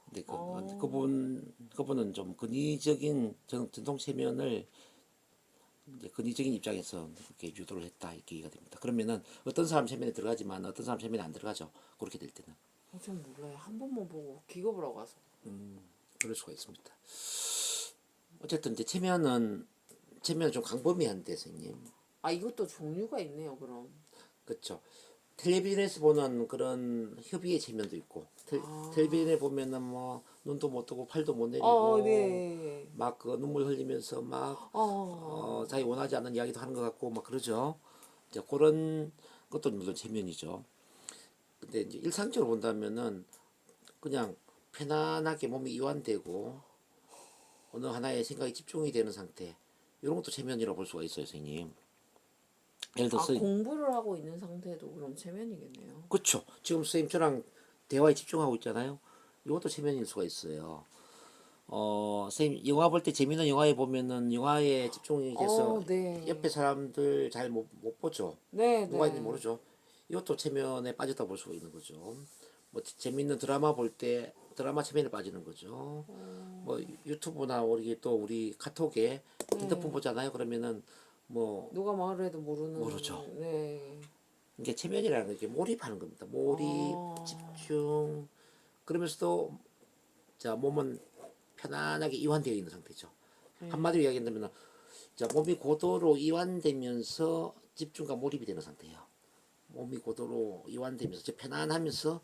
근데 그분은 좀 권위적인 전통 체면을 이제 권위적인 입장에서 그렇게 유도를 했다 이렇게 얘기가 됩니다. 그러면은 어떤 사람 체면에 들어가지만 어떤 사람 체면에 안 들어가죠. 그렇게 될 때는 전 몰라요. 한 번만 보고 기겁을 하고 와서. 그럴 수가 있습니다. 어쨌든 이제 체면은 좀 광범위한데 선생님. 아 이것도 종류가 있네요. 그럼. 그렇죠. 텔레비전에서 보는 그런 협의의 체면도 있고 텔레비전에 보면은 뭐 눈도 못 뜨고 팔도 못 내리고 네. 막 그 눈물 흘리면서 막 자기 원하지 않는 이야기도 하는 것 같고 막 그러죠. 이제 그런 것도 물론 체면이죠. 근데 이제 일상적으로 본다면은 그냥 편안하게 몸이 이완되고 어느 하나에 생각이 집중이 되는 상태, 이런 것도 체면이라고 볼 수가 있어요, 선생님. 예를 들어서 공부를 하고 있는 상태도 그럼 체면이겠네요. 그렇죠. 지금 선생님 저랑 대화에 집중하고 있잖아요. 이것도 체면일 수가 있어요. 선생님 영화 볼 때 재미있는 영화에 보면은 영화에 집중이 돼서 네. 옆에 사람들 잘 못 보죠. 네, 누가 있는지 네. 모르죠. 이것도 체면에 빠졌다 볼 수가 있는 거죠. 뭐 재밌는 드라마 볼 때 드라마 체면에 빠지는 거죠. 뭐 유튜브나 우리 카톡에 핸드폰 보잖아요. 그러면은 뭐 누가 말을 해도 모르는. 모르죠. 네. 이게 체면이라는 게 몰입하는 겁니다. 몰입, 집중. 그러면서도 자 몸은 편안하게 이완되어 있는 상태죠. 한마디로 이야기한다면 자 몸이 고도로 이완되면서 집중과 몰입이 되는 상태예요. 몸이 고도로 이완되면서 편안하면서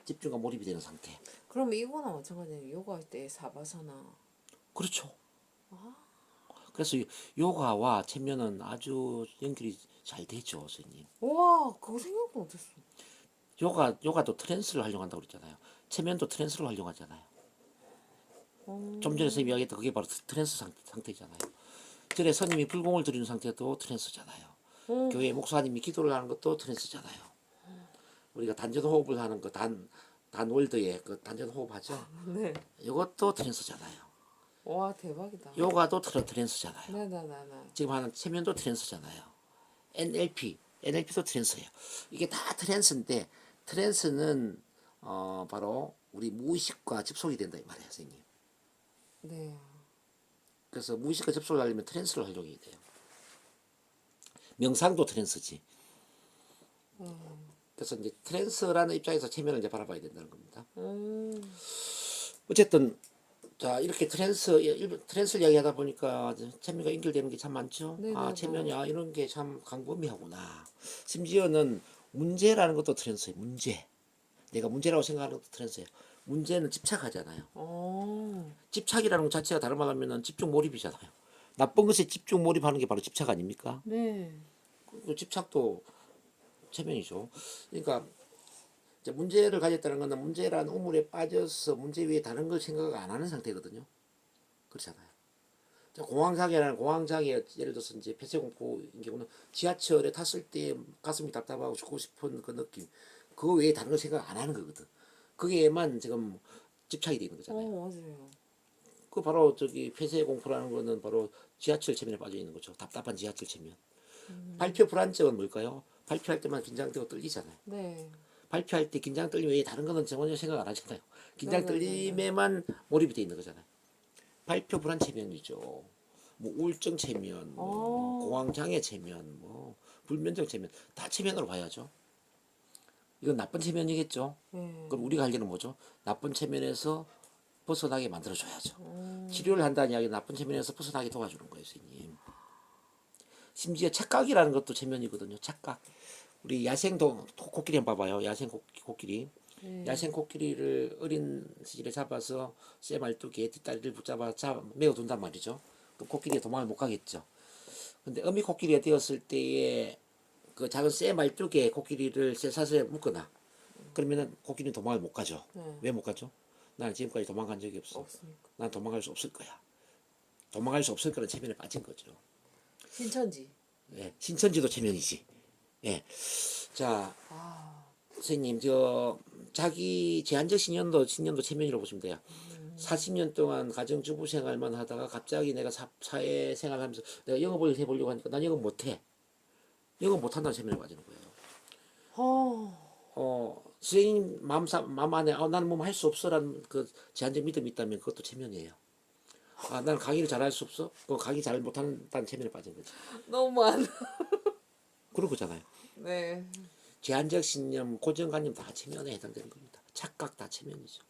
집중과 몰입이 되는 상태. 그럼 이거나 마찬가지예요. 요가할 때 사바사나. 그렇죠. 그래서 요가와 체면은 아주 연결이 잘 되죠, 선생님. 와, 그거 생각도 못했어. 요가도 트랜스를 활용한다고 그랬잖아요. 체면도 트랜스를 활용하잖아요. 어, 좀 전에 선생님이 이야기했던 그게 바로 트랜스 상태잖아요. 전에 스님이 불공을 들이는 상태도 트랜스잖아요. 어, 교회 목사님이 기도를 하는 것도 트랜스잖아요. 우리가 단전 호흡을 하는 거 단월드에 그 단전 호흡 하죠. 네. 이것도 트랜스잖아요. 와, 대박이다. 요가도 트랜스잖아요. 네네네네. 지금 하는 체면도 트랜스잖아요. NLP도 트랜스예요. 이게 다 트랜스인데 트랜스는 바로 우리 무의식과 접속이 된다 이 말이에요, 선생님. 네. 그래서 무의식과 접속을 하려면 트랜스를 활용해야 돼요. 명상도 트랜스지. 그래서 이제 트랜스라는 입장에서 체면을 이제 바라봐야 된다는 겁니다. 어쨌든 자 이렇게 트랜스를 이야기하다 보니까 체면과 연결되는 게 참 많죠. 아 네네네. 체면이 이런 게 참 광범위하구나. 심지어는 문제라는 것도 트랜스예요. 문제. 내가 문제라고 생각하는 것도 트랜스예요. 문제는 집착하잖아요. 어, 집착이라는 것 자체가 다른 말 하면 집중 몰입이잖아요. 나쁜 것에 집중 몰입하는 게 바로 집착 아닙니까? 네. 그 집착도 체면이죠. 그러니까 이제 문제를 가졌다는 것은 문제라는 우물에 빠져서 문제 위에 다른 걸 생각 안 하는 상태거든요. 그렇잖아요. 공황장애 예를 들어서 이제 폐쇄공포인 경우는 지하철에 탔을 때 가슴이 답답하고 죽고 싶은 그 느낌 그거 외에 다른 걸 생각 안 하는 거거든. 그게만 지금 집착이 되는 거잖아요. 맞아요. 그 바로 저기 폐쇄공포라는 거는 바로 지하철 체면에 빠져 있는 거죠. 답답한 지하철 체면. 발표 불안증은 뭘까요? 발표할 때만 긴장되고 떨리잖아요. 네. 발표할 때 긴장 떨림 외에 다른 거는 전혀 생각 안 하잖아요. 긴장 네네네네. 떨림에만 몰입이 돼 있는 거잖아요. 발표 불안 체면이죠. 뭐 우울증 체면, 뭐 공황 장애 체면, 뭐 불면증 체면 다 체면으로 봐야죠. 이건 나쁜 체면이겠죠. 네. 그럼 우리가 할 일은 뭐죠? 나쁜 체면에서 벗어나게 만들어줘야죠. 치료를 한다는 이야기는 나쁜 체면에서 벗어나게 도와주는 거예요, 선생님. 심지어 착각이라는 것도 체면이거든요. 착각. 우리 야생도 코끼리 한번 봐봐요. 야생 코끼리. 네. 야생 코끼리를 어린 시절에 잡아서 쇠말뚝에 뒷다리를 붙잡아 메어둔단 말이죠. 그럼 코끼리가 도망을 못 가겠죠. 근데 어미 코끼리가 되었을 때에 그 작은 쇠말뚝에 코끼리를 쇠사슬에 묶거나 그러면은 코끼리는 도망을 못 가죠. 네. 왜 못 가죠? 나는 지금까지 도망간 적이 없어. 없으니까. 난 도망갈 수 없을 거야. 도망갈 수 없을 거라는 체면에 빠진 거죠. 신천지. 예, 신천지도 체면이지. 예. 자, 아, 선생님, 자기 제한적 신념도 체면이라고 보시면 돼요. 40년 동안 가정주부 생활만 하다가 갑자기 내가 사회 생활하면서 내가 영업을 해보려고 하니까 난 영업 못해. 영업 못한다는 체면에 빠지는 거예요. 선생님 마음 안에 나는 뭐 할 수 없어라는 그 제한적 믿음이 있다면 그것도 체면이에요. 나는 강의를 잘할 수 없어? 그 강의 잘 못한다는 체면에 빠진 거지. 너무 많아. 그런 거잖아요. 네. 제한적 신념, 고정관념 다 체면에 해당되는 겁니다. 착각 다 체면이죠.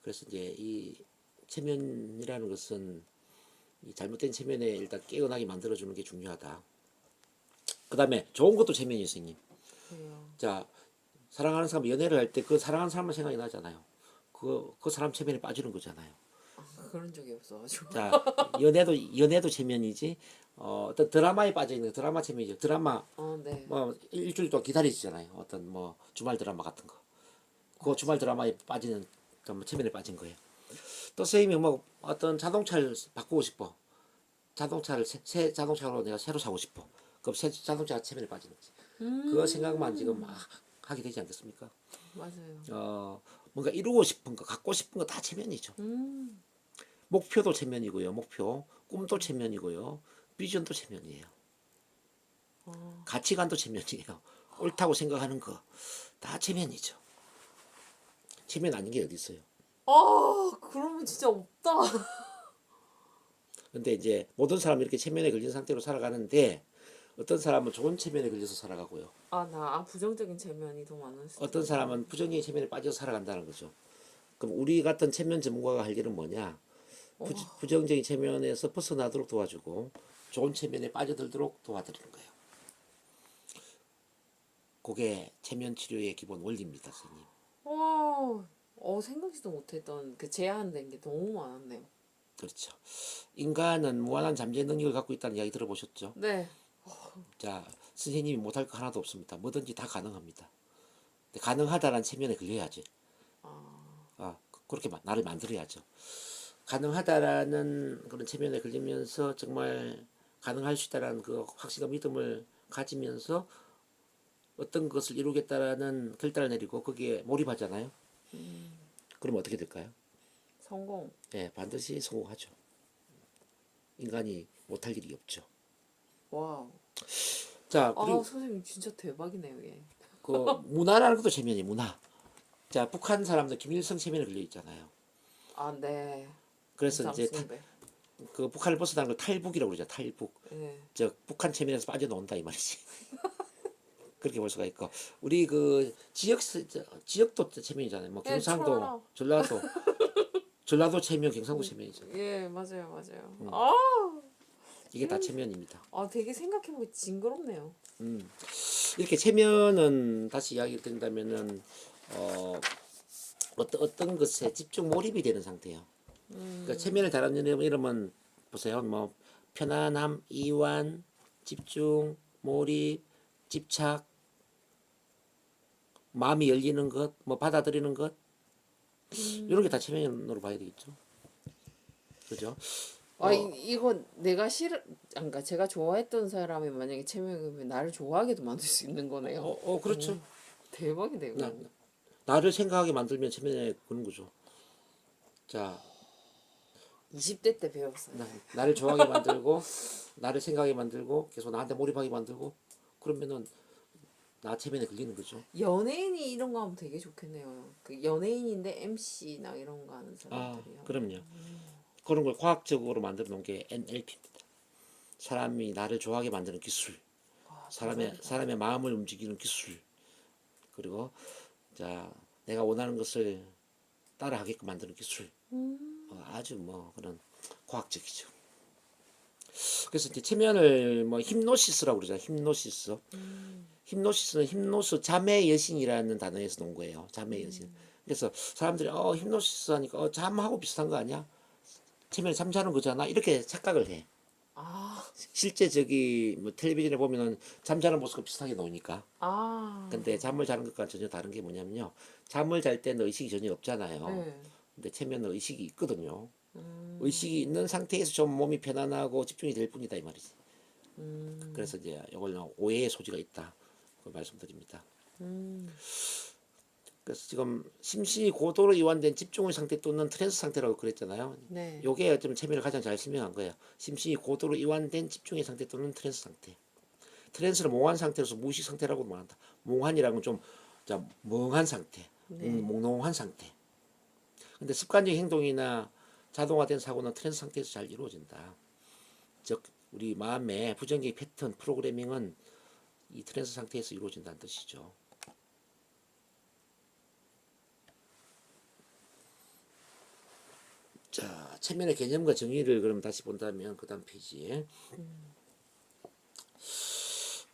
그래서 이제 이 체면이라는 것은 이 잘못된 체면에 일단 깨어나게 만들어주는 게 중요하다. 그 다음에 좋은 것도 체면이에요, 선생님. 그래요. 자, 사랑하는 사람 연애를 할 때 그 사랑하는 사람만 생각이 나잖아요. 그 사람 체면에 빠지는 거잖아요. 그런 적이 없어가지고. 자, 연애도 체면이지. 어떤 드라마에 빠져 있는 드라마 체면이죠. 드라마 네. 뭐 일주일 동안 기다리시잖아요. 어떤 뭐 주말 드라마 같은 거. 그 주말 드라마에 빠지는 그 체면에 빠진 거예요. 또 선생님이 뭐 어떤 자동차를 바꾸고 싶어. 자동차를 새 자동차로 내가 새로 사고 싶어. 그럼 새 자동차 체면에 빠지는 거지. 그 생각만 지금 막 하게 되지 않겠습니까? 맞아요. 뭔가 이루고 싶은 거, 갖고 싶은 거 다 체면이죠. 목표도 체면이고요. 목표, 꿈도 체면이고요. 비전도 체면이에요. 가치관도 체면이에요. 옳다고 생각하는 거 다 체면이죠. 체면 아닌 게 어디 있어요? 그러면 진짜 없다. 근데 이제 모든 사람이 이렇게 체면에 걸린 상태로 살아가는데 어떤 사람은 좋은 체면에 걸려서 살아가고요. 나 부정적인 체면이 더 많을 수도 어떤 사람은 부정적인 체면에 빠져서 살아간다는 거죠. 그럼 우리 같은 체면 전문가가 할 일은 뭐냐? 부정적인 체면에서 벗어나도록 도와주고 좋은 체면에 빠져들도록 도와드리는 거예요. 그게 체면 치료의 기본 원리입니다, 선생님. 와, 생각지도 못했던 그 제한된 게 너무 많았네요. 그렇죠. 인간은 무한한 잠재 능력을 갖고 있다는 이야기 들어보셨죠? 네. 자, 선생님이 못할 거 하나도 없습니다. 뭐든지 다 가능합니다. 근데 가능하다라는 체면에 걸려야지. 그렇게 나를 만들어야죠. 가능하다라는 그런 체면에 걸리면서 정말 가능할 수 있다라는 그 확신과 믿음을 가지면서 어떤 것을 이루겠다라는 결단을 내리고 거기에 몰입하잖아요. 그럼 어떻게 될까요? 성공. 예, 반드시 성공하죠. 인간이 못할 일이 없죠. 와우. 자, 그리고 선생님 진짜 대박이네요, 얘. 그 문화라는 것도 체면이 문화. 자, 북한 사람들 김일성 체면에 걸려 있잖아요. 네. 그래서 이제 숭배. 그 북한을 벗어나는 걸 탈북이라고 그러죠. 탈북. 네. 즉 북한 체면에서 빠져나온다 이 말이지. 그렇게 볼 수가 있고 우리 그 지역도 체면이잖아요. 뭐 예, 경상도, 천하라. 전라도 체면, 경상도 체면이죠. 예, 맞아요. 이게 다 체면입니다. 되게 생각해보기 징그럽네요. 이렇게 체면은 다시 이야기 드린다면은 어떤 것에 집중 몰입이 되는 상태예요. 그러니까 체면을 다루는 이름은 보세요. 뭐 편안함, 이완, 집중, 몰입, 집착, 마음이 열리는 것, 뭐 받아들이는 것 이런 게 다 체면으로 봐야 되겠죠. 그죠? 이거 내가 그러니까 제가 좋아했던 사람이 만약에 체면이면 나를 좋아하게도 만들 수 있는 거네요. 그렇죠. 대박이네요. 나를 생각하게 만들면 체면에 거는 거죠. 자, 20대 때 배웠어요. 나를 좋아하게 만들고 나를 생각하게 만들고 계속 나한테 몰입하게 만들고 그러면은 나 체면에 걸리는 거죠. 연예인이 이런 거 하면 되게 좋겠네요. 그 연예인인데 MC나 이런 거 하는 사람들이요. 그럼요. 그런 걸 과학적으로 만들어 놓은 게 NLP입니다. 사람이 나를 좋아하게 만드는 기술, 사람의 마음을 움직이는 기술, 그리고 자 내가 원하는 것을 따라하게끔 만드는 기술, 아주 뭐 그런 과학적이죠. 그래서 이제 체면을 뭐 힌노시스라고 그러잖아요. 힌노시스. 힌노시스는 힌노스 잠의 여신이라는 단어에서 놓은 거예요. 잠의 여신. 그래서 사람들이 힌노시스 하니까 잠하고 비슷한 거 아니야? 체면에 잠자는 거잖아. 이렇게 착각을 해. 실제 저기 뭐 텔레비전에 보면은 잠자는 모습과 비슷하게 나오니까. 근데 잠을 자는 것과 전혀 다른 게 뭐냐면요. 잠을 잘 때는 의식이 전혀 없잖아요. 네. 근데 체면은 의식이 있거든요. 의식이 있는 상태에서 좀 몸이 편안하고 집중이 될 뿐이다 이 말이지. 그래서 이제 이걸 오해의 소지가 있다. 그걸 말씀드립니다. 그래서 지금 심신이 고도로 이완된 집중의 상태 또는 트랜스 상태라고 그랬잖아요. 네. 요게 어쩌면 체면을 가장 잘 설명한 거예요. 심신이 고도로 이완된 집중의 상태 또는 트랜스 상태. 트랜스를 몽환 상태로서 무의식 상태라고 말한다. 몽환이라는 건 좀 멍한 상태, 몽롱한 상태. 근데 습관적인 행동이나 자동화된 사고는 트랜스 상태에서 잘 이루어진다. 즉 우리 마음의 부정적인 패턴 프로그래밍은 이 트랜스 상태에서 이루어진다는 뜻이죠. 자, 체면의 개념과 정의를 그럼 다시 본다면 그 다음 페이지에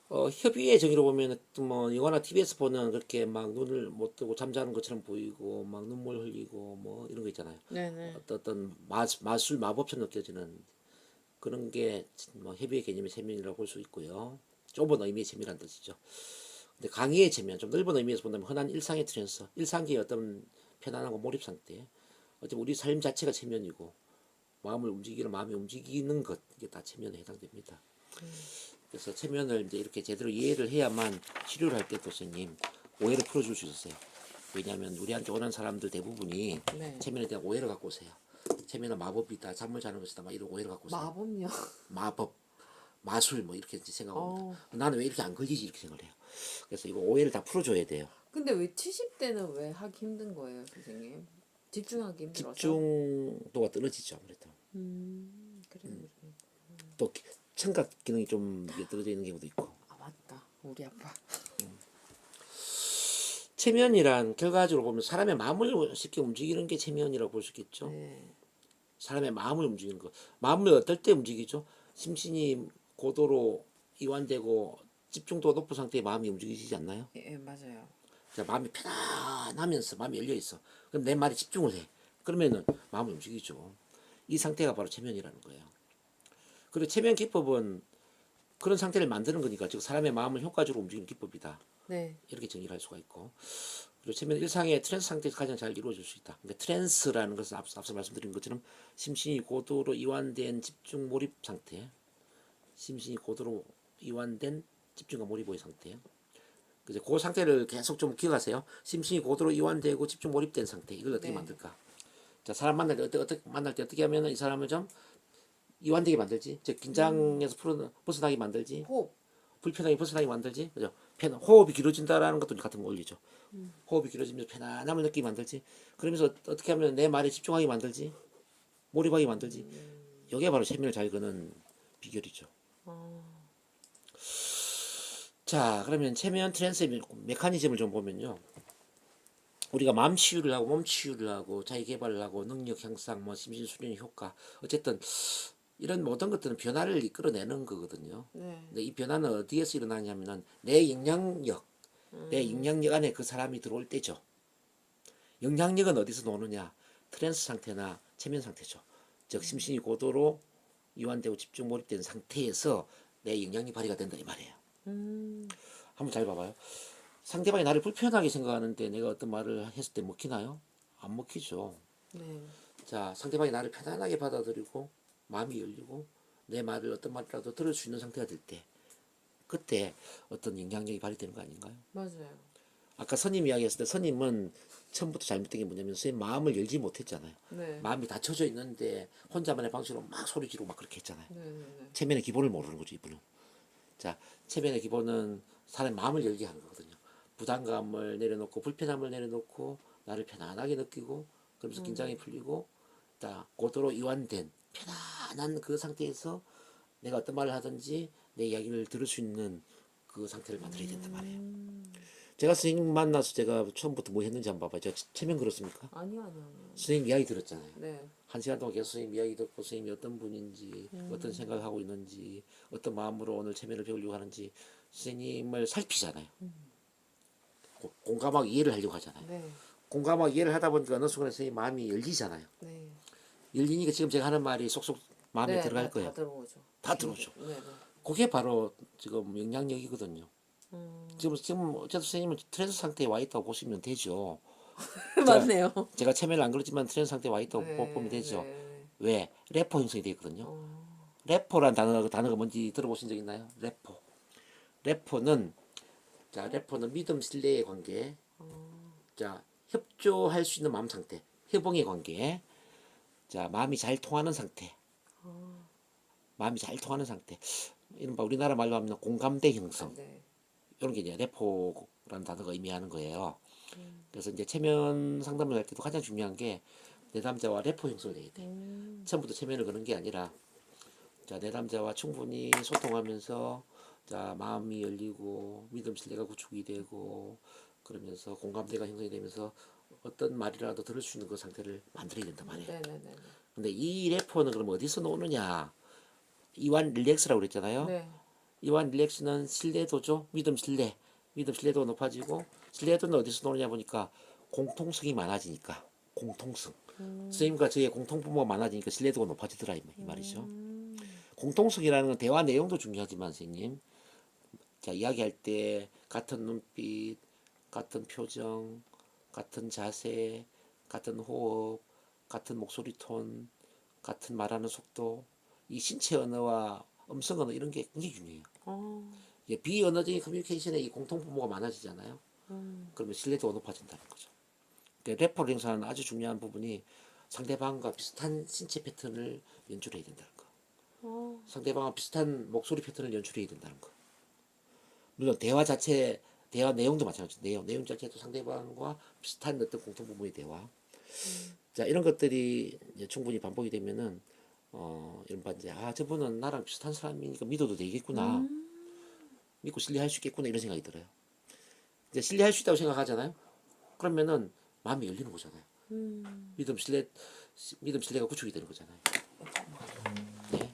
협의의 정의로 보면 뭐 영화나 TV에서 보는 그렇게 막 눈을 못 뜨고 잠자는 것처럼 보이고 막 눈물 흘리고 뭐 이런 거 있잖아요. 네네. 어떤 마술 마법처럼 느껴지는 그런 게 뭐 협의의 개념의 체면이라고 볼 수 있고요. 좁은 의미의 체면이라는 뜻이죠. 근데 강의의 체면, 좀 넓은 의미에서 본다면 흔한 일상의 트랜스, 일상기의 어떤 편안하고 몰입 상태, 어쩌면 우리 삶 자체가 체면이고 마음이 움직이는 것 이게 다 체면에 해당됩니다. 그래서 체면을 이제 이렇게 제대로 이해를 해야만 치료를 할 때 선생님 오해를 풀어줄 수 있었어요. 왜냐하면 우리한테 오는 사람들 대부분이 네. 체면에 대한 오해를 갖고 오세요. 체면은 마법이다, 잠을 자는 것이다, 막 이런 오해를 갖고 오세요. 마법요. 마법, 마술 뭐 이렇게 생각합니다. 나는 왜 이렇게 안 걸리지 이렇게 생각을 해요. 그래서 이거 오해를 다 풀어줘야 돼요. 근데 왜 70대는 왜 하기 힘든 거예요, 선생님? 집중하기 힘들어서? 집중도가 떨어지죠 아무래도. 그래요. 또 청각 기능이 좀 떨어져 있는 경우도 있고. 맞다. 우리 아빠. 체면이란 결과적으로 보면 사람의 마음을 쉽게 움직이는 게 체면이라고 볼 수 있겠죠. 네. 사람의 마음을 움직이는 거. 마음을 어떨 때 움직이죠? 심신이 고도로 이완되고 집중도가 높은 상태에 마음이 움직이지 않나요? 예, 맞아요. 자, 마음이 편안하면서 마음이 열려 있어. 그럼 내 말에 집중을 해. 그러면은 마음이 움직이죠. 이 상태가 바로 체면이라는 거예요. 그리고 체면 기법은 그런 상태를 만드는 거니까 즉 사람의 마음을 효과적으로 움직이는 기법이다. 네. 이렇게 정의를 할 수가 있고 그리고 체면 일상의 트랜스 상태에서 가장 잘 이루어질 수 있다. 그러니까 트랜스라는 것은 앞서 말씀드린 것처럼 심신이 고도로 이완된 집중 몰입 상태, 심신이 고도로 이완된 집중과 몰입의 상태. 그래서 그 상태를 계속 좀 기억하세요. 심신이 고도로 이완되고 집중 몰입된 상태. 이걸 어떻게 네. 만들까? 자, 사람 만날 때 어떻게 만날 때 어떻게 하면은 이 사람을 좀 이완되게 만들지. 즉 긴장에서 벗어나게 만들지. 호흡. 불편하게 벗어나게 만들지. 그죠? 호흡이 길어진다라는 것도 같은 거 올리죠. 호흡이 길어지면서 편안함을 느끼게 만들지. 그러면서 어떻게 하면 내 말에 집중하게 만들지. 몰입하게 만들지. 이게 바로 체면을 잘 거는 비결이죠. 자, 그러면 체면 트랜스의 메커니즘을 좀 보면요. 우리가 마음 치유를 하고 몸 치유를 하고 자기 개발을 하고 능력 향상, 뭐 심신 수련 효과, 어쨌든 이런 모든 것들은 변화를 이끌어내는 거거든요. 네. 근데 이 변화는 어디에서 일어나냐면은 내 영향력, 내 영향력 안에 그 사람이 들어올 때죠. 영향력은 어디서 노느냐? 트랜스 상태나 체면 상태죠. 즉 심신이 고도로 이완되고 집중 몰입된 상태에서 내 영향력이 발휘가 된다 이 말이에요. 한번 잘 봐봐요. 상대방이 나를 불편하게 생각하는데 내가 어떤 말을 했을 때 먹히나요? 안 먹히죠. 네. 자, 상대방이 나를 편안하게 받아들이고 마음이 열리고 내 말을 어떤 말이라도 들을 수 있는 상태가 될 때 그때 어떤 영향력이 발휘되는 거 아닌가요? 맞아요. 아까 선임 이야기했을 때 선임은 처음부터 잘못된 게 뭐냐면 선생님 마음을 열지 못했잖아요. 네. 마음이 닫혀져 있는데 혼자만의 방식으로 막 소리 지르고 막 그렇게 했잖아요. 네. 네. 체면의 기본을 모르는 거죠 이분은. 자, 체면의 기본은 사람의 마음을 열게 하는 거거든요. 부담감을 내려놓고 불편함을 내려놓고 나를 편안하게 느끼고 그러면서 긴장이 풀리고 딱 고도로 이완된 편안한 그 상태에서 내가 어떤 말을 하든지 내 이야기를 들을 수 있는 그 상태를 만들어야 된단 말이에요. 제가 선생님 만나서 제가 처음부터 뭐 했는지 한번 봐봐요. 제가 체면 그렇습니까? 아니요. 선생님 이야기 들었잖아요. 네. 한 시간 동안 계속 선생님 이야기 듣고 선생님이 어떤 분인지 어떤 생각을 하고 있는지 어떤 마음으로 오늘 체면을 배우려고 하는지 선생님을 살피잖아요. 공감하고 이해를 하려고 하잖아요. 네. 공감하고 이해를 하다 보니까 어느 순간에 선생님 마음이 열리잖아요. 네. 열리니까 지금 제가 하는 말이 쏙쏙 마음에 네. 들어갈 네. 거예요. 다 들어오죠. 다 들어오죠. 네. 네. 그게 바로 지금 영향력이거든요. 지금 어쨌든 선생님은 트랜스 상태에 와 있다고 보시면 되죠. 맞네요. 제가 체면을 안 그렇지만 트랜스 상태에 와 있다고 네. 보면 되죠. 네. 왜? 래퍼 형성이 되어 있거든요. 래퍼란 단어가 뭔지 들어보신 적 있나요? 래퍼. 래퍼는 자, 래퍼는 믿음 신뢰의 관계. 자, 협조할 수 있는 마음 상태. 협응의 관계. 자, 마음이 잘 통하는 상태. 마음이 잘 통하는 상태. 이른바 우리나라 말로 하면 공감대 형성. 네. 이런 게 이제 래퍼라는 단어가 의미하는 거예요. 그래서 이제 체면 상담을 할 때도 가장 중요한 게 내담자와 래퍼 형성을 해야 돼. 처음부터 체면을 거는 게 아니라 자, 내담자와 충분히 소통하면서 자, 마음이 열리고 믿음 신뢰가 구축이 되고 그러면서 공감대가 형성이 되면서 어떤 말이라도 들을 수 있는 그 상태를 만들어야 된단 말이에요. 네. 네. 네. 근데 이 래퍼는 그럼 어디서 나오느냐? 이완 릴렉스라고 그랬잖아요. 네. 이완 릴렉스는 신뢰도죠. 믿음 신뢰. 믿음 신뢰도가 높아지고 신뢰도는 어디서 나오느냐 보니까 공통성이 많아지니까 공통성. 선생님과 저의 공통분모가 많아지니까 신뢰도가 높아지더라 이 말이죠. 공통성이라는 건 대화 내용도 중요하지만 선생님 자 이야기할 때 같은 눈빛, 같은 표정, 같은 자세, 같은 호흡, 같은 목소리 톤, 같은 말하는 속도 이 신체 언어와 음성 언어 이런 게 굉장히 중요해요. 비언어적인 커뮤니케이션에 이 공통분모가 많아지잖아요. 그러면 신뢰도가 높아진다는 거죠. 그러니까 래퍼를 행사하는 아주 중요한 부분이 상대방과 비슷한 신체 패턴을 연출해야 된다는 거. 상대방과 비슷한 목소리 패턴을 연출해야 된다는 거. 물론 대화 내용도 마찬가지죠. 내용 자체도 상대방과 비슷한 어떤 공통분모의 대화. 자 이런 것들이 이제 충분히 반복이 되면은 이른바 이제 저분은 나랑 비슷한 사람이니까 믿어도 되겠구나. 믿고 신뢰할 수 있겠구나 이런 생각이 들어요. 이제 신뢰할 수 있다고 생각하잖아요. 그러면은 마음이 열리는 거잖아요. 믿음 신뢰가 구축이 되는 거잖아요. 네.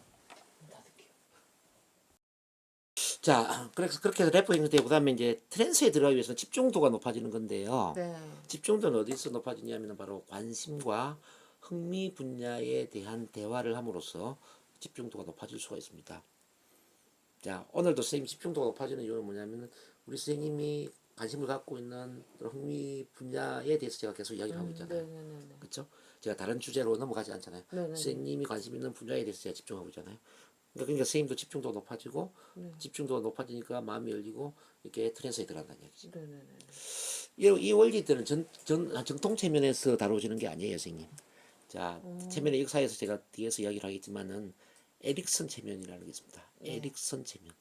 자, 그래서 그렇게 해서 래퍼링이 되고 그다음에 이제 트랜스에 들어가기 위해서 집중도가 높아지는 건데요. 네. 집중도는 어디서 높아지냐면 바로 관심과 흥미 분야에 대한 대화를 함으로써 집중도가 높아질 수가 있습니다. 자, 오늘도 선생님 집중도가 높아지는 이유는 뭐냐면은 우리 선생님이 관심을 갖고 있는 흥미 분야에 대해서 제가 계속 이야기를 하고 있잖아요. 네네네네. 그렇죠? 제가 다른 주제로 넘어가지 않잖아요. 네네네. 선생님이 관심 있는 분야에 대해서 제가 집중하고 있잖아요. 그러니까 선생님도 집중도가 높아지고 네. 집중도가 높아지니까 마음이 열리고 이렇게 트랜스에 들어간다는 얘기죠. 네네네. 이 원리들은 정통 체면에서 다뤄지는 게 아니에요, 선생님. 자, 체면의 역사에서 제가 뒤에서 이야기를 하겠지만은 에릭슨 체면이라는 게 있습니다. 에릭슨 체면.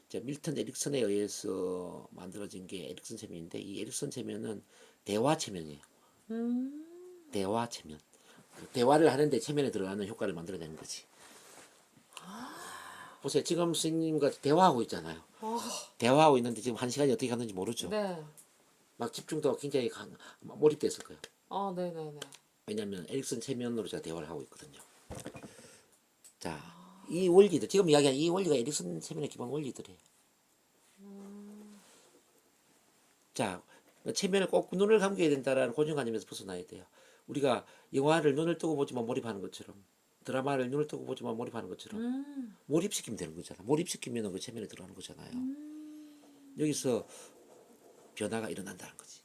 자, 밀턴 에릭슨에 의해서 만들어진 게 에릭슨 체면인데 이 에릭슨 체면은 대화 체면이에요. 대화 체면. 대화를 하는데 체면에 들어가는 효과를 만들어내는 거지. 보세요. 지금 선생님과 대화하고 있잖아요. 대화하고 있는데 지금 한 시간이 어떻게 갔는지 모르죠. 네. 막 집중도가 굉장히 몰입됐을 거예요. 네네네. 왜냐하면 에릭슨 체면으로 제가 대화를 하고 있거든요. 자, 이 원리들 지금 이야기한 이 원리가 에릭슨 체면의 기본 원리들이에요. 자, 체면을 꼭 눈을 감겨야 된다라는 고정관념에서 벗어나야 돼요. 우리가 영화를 눈을 뜨고 보지만 몰입하는 것처럼 드라마를 눈을 뜨고 보지만 몰입하는 것처럼 몰입시키면 되는 거잖아. 몰입시키면 그 체면에 들어가는 거잖아요. 여기서 변화가 일어난다는 거지.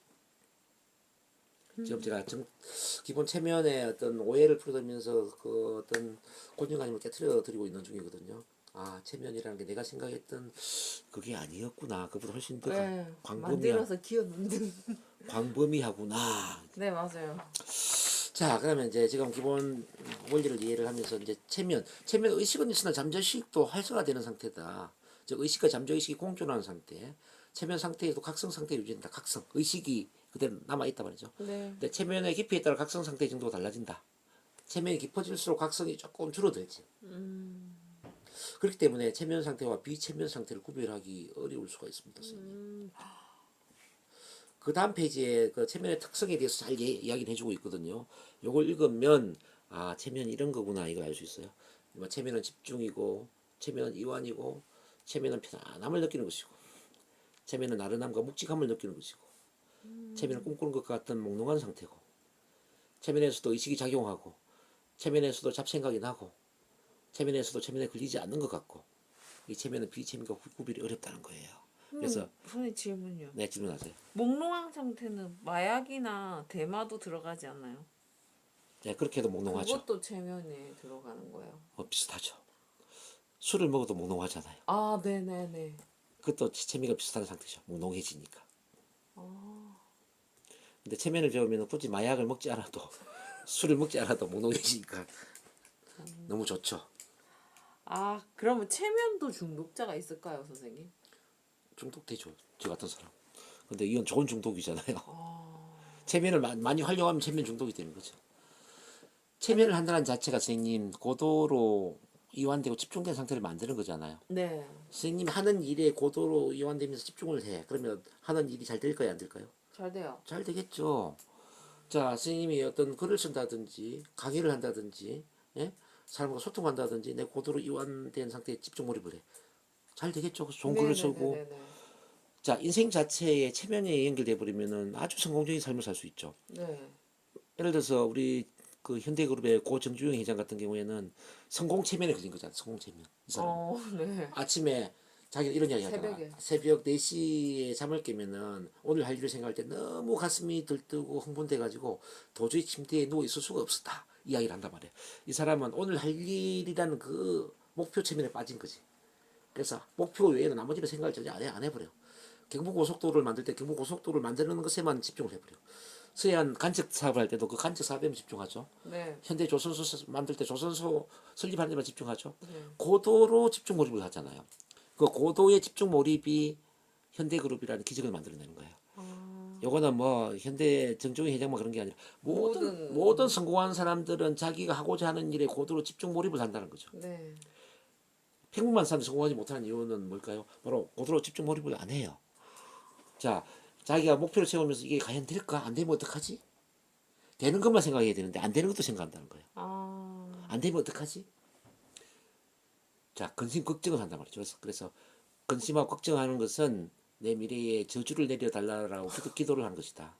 지금 제가 기본 체면의 어떤 오해를 풀어드리면서 그 어떤 고정관념을 깨트려 드리고 있는 중이거든요. 아, 체면이라는 게 내가 생각했던 그게 아니었구나. 그보다 훨씬 더 네. 광범위하, 만들어서 기어 넣는. 광범위하구나. 네 맞아요. 자, 그러면 이제 지금 기본 원리를 이해를 하면서 이제 체면 의식은 있으나 잠재의식도 활성화되는 상태다. 즉 의식과 잠재의식이 공존하는 상태. 체면 상태에도 각성 상태 유지된다. 각성 의식이 그대로 남아 있다 말이죠. 네. 근데 체면의 깊이에 따라 각성 상태의 정도가 달라진다. 체면이 깊어질수록 각성이 조금 줄어들지. 그렇기 때문에 체면 상태와 비체면 상태를 구별하기 어려울 수가 있습니다, 선생님. 그 다음 페이지에 그 체면의 특성에 대해서 잘 이야기를 해주고 있거든요. 요걸 읽으면 아, 체면이 이런 거구나 이걸 알 수 있어요. 뭐 체면은 집중이고, 체면은 이완이고, 체면은 편안함을 느끼는 것이고, 체면은 나른함과 묵직함을 느끼는 것이고, 체면은 꿈꾸는 것 같은 몽롱한 상태고, 체면에서도 의식이 작용하고, 체면에서도 잡생각이 나고, 체면에서도 체면에 걸리지 않는 것 같고, 이 체면은 비체면과 구별이 어렵다는 거예요. 그래서 선생님 질문요. 네, 질문하세요. 몽롱한 상태는 마약이나 대마도 들어가지 않나요? 네, 그렇게 해도 몽롱하죠. 그것도 체면에 들어가는 거예요. 비슷하죠. 술을 먹어도 몽롱하잖아요. 네네네. 그것도 체면과 비슷한 상태죠. 몽롱해지니까. 근데 체면을 배우면 굳이 마약을 먹지 않아도 술을 먹지 않아도 몽롱해지니까 너무 좋죠. 그러면 체면도 중독자가 있을까요, 선생님? 중독되죠. 저 같은 사람. 근데 이건 좋은 중독이잖아요. 체면을 많이 활용하면 체면 중독이 되는 거죠. 체면을 한다는 자체가 선생님 고도로 이완되고 집중된 상태를 만드는 거잖아요. 네. 선생님이 하는 일에 고도로 이완되면서 집중을 해. 그러면 하는 일이 잘 될까요, 안 될까요? 잘 돼요. 잘 되겠죠. 자, 선생님이 어떤 글을 쓴다든지 강의를 한다든지 예? 사람과 소통한다든지 내 고도로 이완된 상태에 집중 몰입을 해. 잘 되겠죠. 그래서 좋은 글을 쓰고. 네네네네. 자, 인생 자체에 체면이 연결돼 버리면은 아주 성공적인 삶을 살 수 있죠. 네. 예를 들어서 우리 그 현대그룹의 고 정주영 회장 같은 경우에는 성공 체면에 걸린 거잖아. 성공 체면. 이 사람. 네. 아침에 자기가 이런 이야기 하잖아. 새벽에. 새벽 4시에 잠을 깨면은 오늘 할 일을 생각할 때 너무 가슴이 들뜨고 흥분돼 가지고 도저히 침대에 누워 있을 수가 없었다. 이야기를 한단 말이야. 이 사람은 오늘 할 일이라는 그 목표 체면에 빠진 거지. 그래서 목표 외에는 나머지는 생각을 전혀 안 해버려. 경부고속도로를 만들 때 경부고속도로를 만드는 것에만 집중을 해버려. 서해안 간척 사업을 할 때도 그 간척 사업에만 집중하죠. 네. 현대 조선소 만들 때 조선소 설립하는 데만 집중하죠. 네. 고도로 집중 몰입을 하잖아요. 그 고도의 집중 몰입이 현대그룹이라는 기적을 만들어내는 거예요. 요거는 뭐 현대 정종희 회장만 그런 게 아니라 모든 성공한 사람들은 자기가 하고자 하는 일에 고도로 집중 몰입을 한다는 거죠. 네. 평범한 사람이 성공하지 못하는 이유는 뭘까요? 바로 고도로 집중 몰입을 안 해요. 자, 자기가 목표를 세우면서 이게 과연 될까? 안 되면 어떡하지? 되는 것만 생각해야 되는데 안 되는 것도 생각한다는 거예요. 안 되면 어떡하지? 자, 근심 걱정을 한단 말이죠. 그래서 근심하고 걱정하는 것은 내 미래에 저주를 내려달라고 기도를 하는 것이다.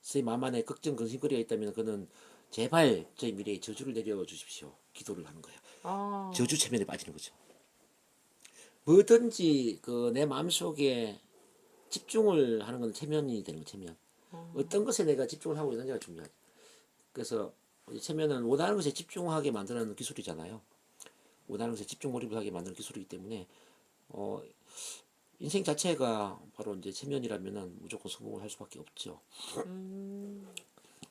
선생님 마음 안에 걱정 근심거리가 있다면 그는 제발 저희 미래에 저주를 내려주십시오. 기도를 하는 거예요. 아, 저주 체면에 빠지는 거죠. 뭐든지 그 내 마음속에 집중을 하는 건 체면이 되는 거 체면. 어떤 것에 내가 집중을 하고 있는지가 중요하죠. 그래서 체면은 원하는 것에 집중하게 만드는 기술이잖아요. 원하는 것에 집중 몰입을 하게 만드는 기술이기 때문에 어, 인생 자체가 바로 이제 체면이라면은 무조건 성공을 할 수밖에 없죠.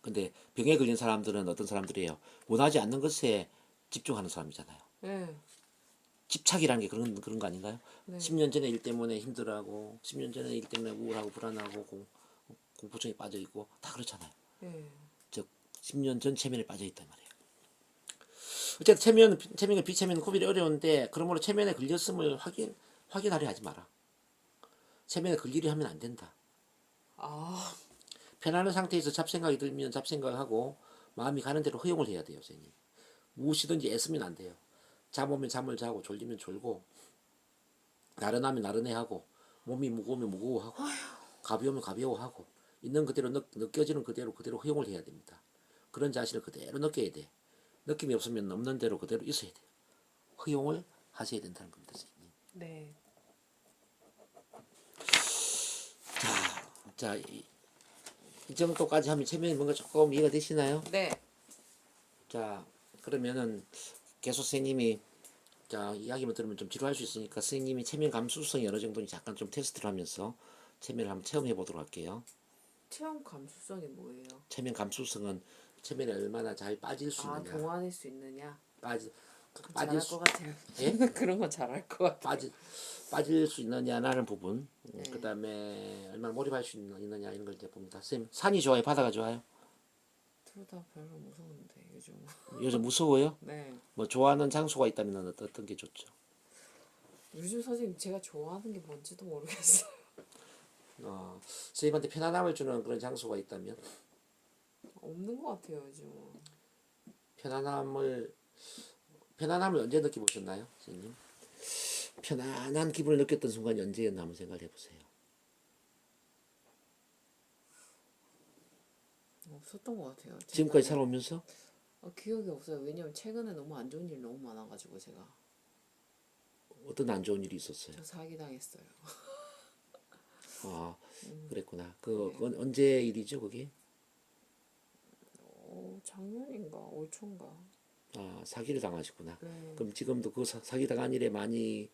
근데 병에 걸린 사람들은 어떤 사람들이에요? 원하지 않는 것에 집중하는 사람이잖아요. 네, 집착이라는 게 그런 거 아닌가요? 네, 10년 전에 일 때문에 힘들어하고 10년 전에 일 때문에 우울하고 불안하고 공포증에 빠져 있고 다 그렇잖아요. 네. 즉 10년 전 체면에 빠져 있단 말이에요. 어쨌든 체면과 비체면은 구별이 어려운데 그러므로 체면에 걸렸음을 확인하려 하지 마라. 체면에 걸리려 하면 안 된다. 아, 편안한 상태에서 잡생각이 들면 잡생각하고 마음이 가는 대로 허용을 해야 돼요, 선생님. 무엇이든지 애쓰면 안 돼요. 잠 오면 잠을 자고 졸리면 졸고 나른하면 나른해하고 몸이 무거우면 무거워하고 가벼우면 가벼워하고 있는 그대로 느껴지는 그대로 허용을 해야 됩니다. 그런 자신을 그대로 느껴야 돼. 느낌이 없으면 없는 대로 그대로 있어야 돼요. 허용을 하셔야 된다는 겁니다, 선생님. 네. 자, 이 정도까지 하면 체면이 뭔가 조금 이해가 되시나요? 네. 자, 그러면은 계속 선생님이 자 이야기만 들으면 좀 지루할 수 있으니까 선생님이 체면 감수성이 어느 정도인지 잠깐 좀 테스트를 하면서 체면을 한번 체험해 보도록 할게요. 체험 감수성이 뭐예요? 체면 감수성은 체면에 얼마나 잘 빠질 수 아, 있느냐, 동화낼 수 있느냐? 그럼 빠질 잘할 수, 것 같아요. 예? 그런 건 잘할 것 같아요. 빠질 수 있느냐라는 부분, 네. 그다음에 얼마나 몰입할 수 있느냐 이런 걸 이제 봅니다. 선생님 산이 좋아요, 바다가 좋아요? 둘 다 별로 무서운데 요즘. 요즘 무서워요? 네. 뭐 좋아하는 장소가 있다면 어떤 게 좋죠? 요즘 선생님 제가 좋아하는 게 뭔지도 모르겠어요. 선생님한테 편안함을 주는 그런 장소가 있다면 없는 것 같아요 요즘. 편안함을 편안함을 언제 느껴보셨나요, 선생님? 편안한 기분을 느꼈던 순간이 언제였나 한번 생각해 보세요. 없었던 것 같아요. 지금까지 최근에. 살아오면서 기억이 없어요. 왜냐면 최근에 너무 안 좋은 일 너무 많아가지고 제가 어떤 안 좋은 일이 있었어요? 저 사기 당했어요. 아, 그랬구나. 네. 그건 언제 일이죠, 그게? 작년인가 올 초인가. 아, 사기를 당하셨구나. 네. 그럼 지금도 그 사기 당한 일에 많이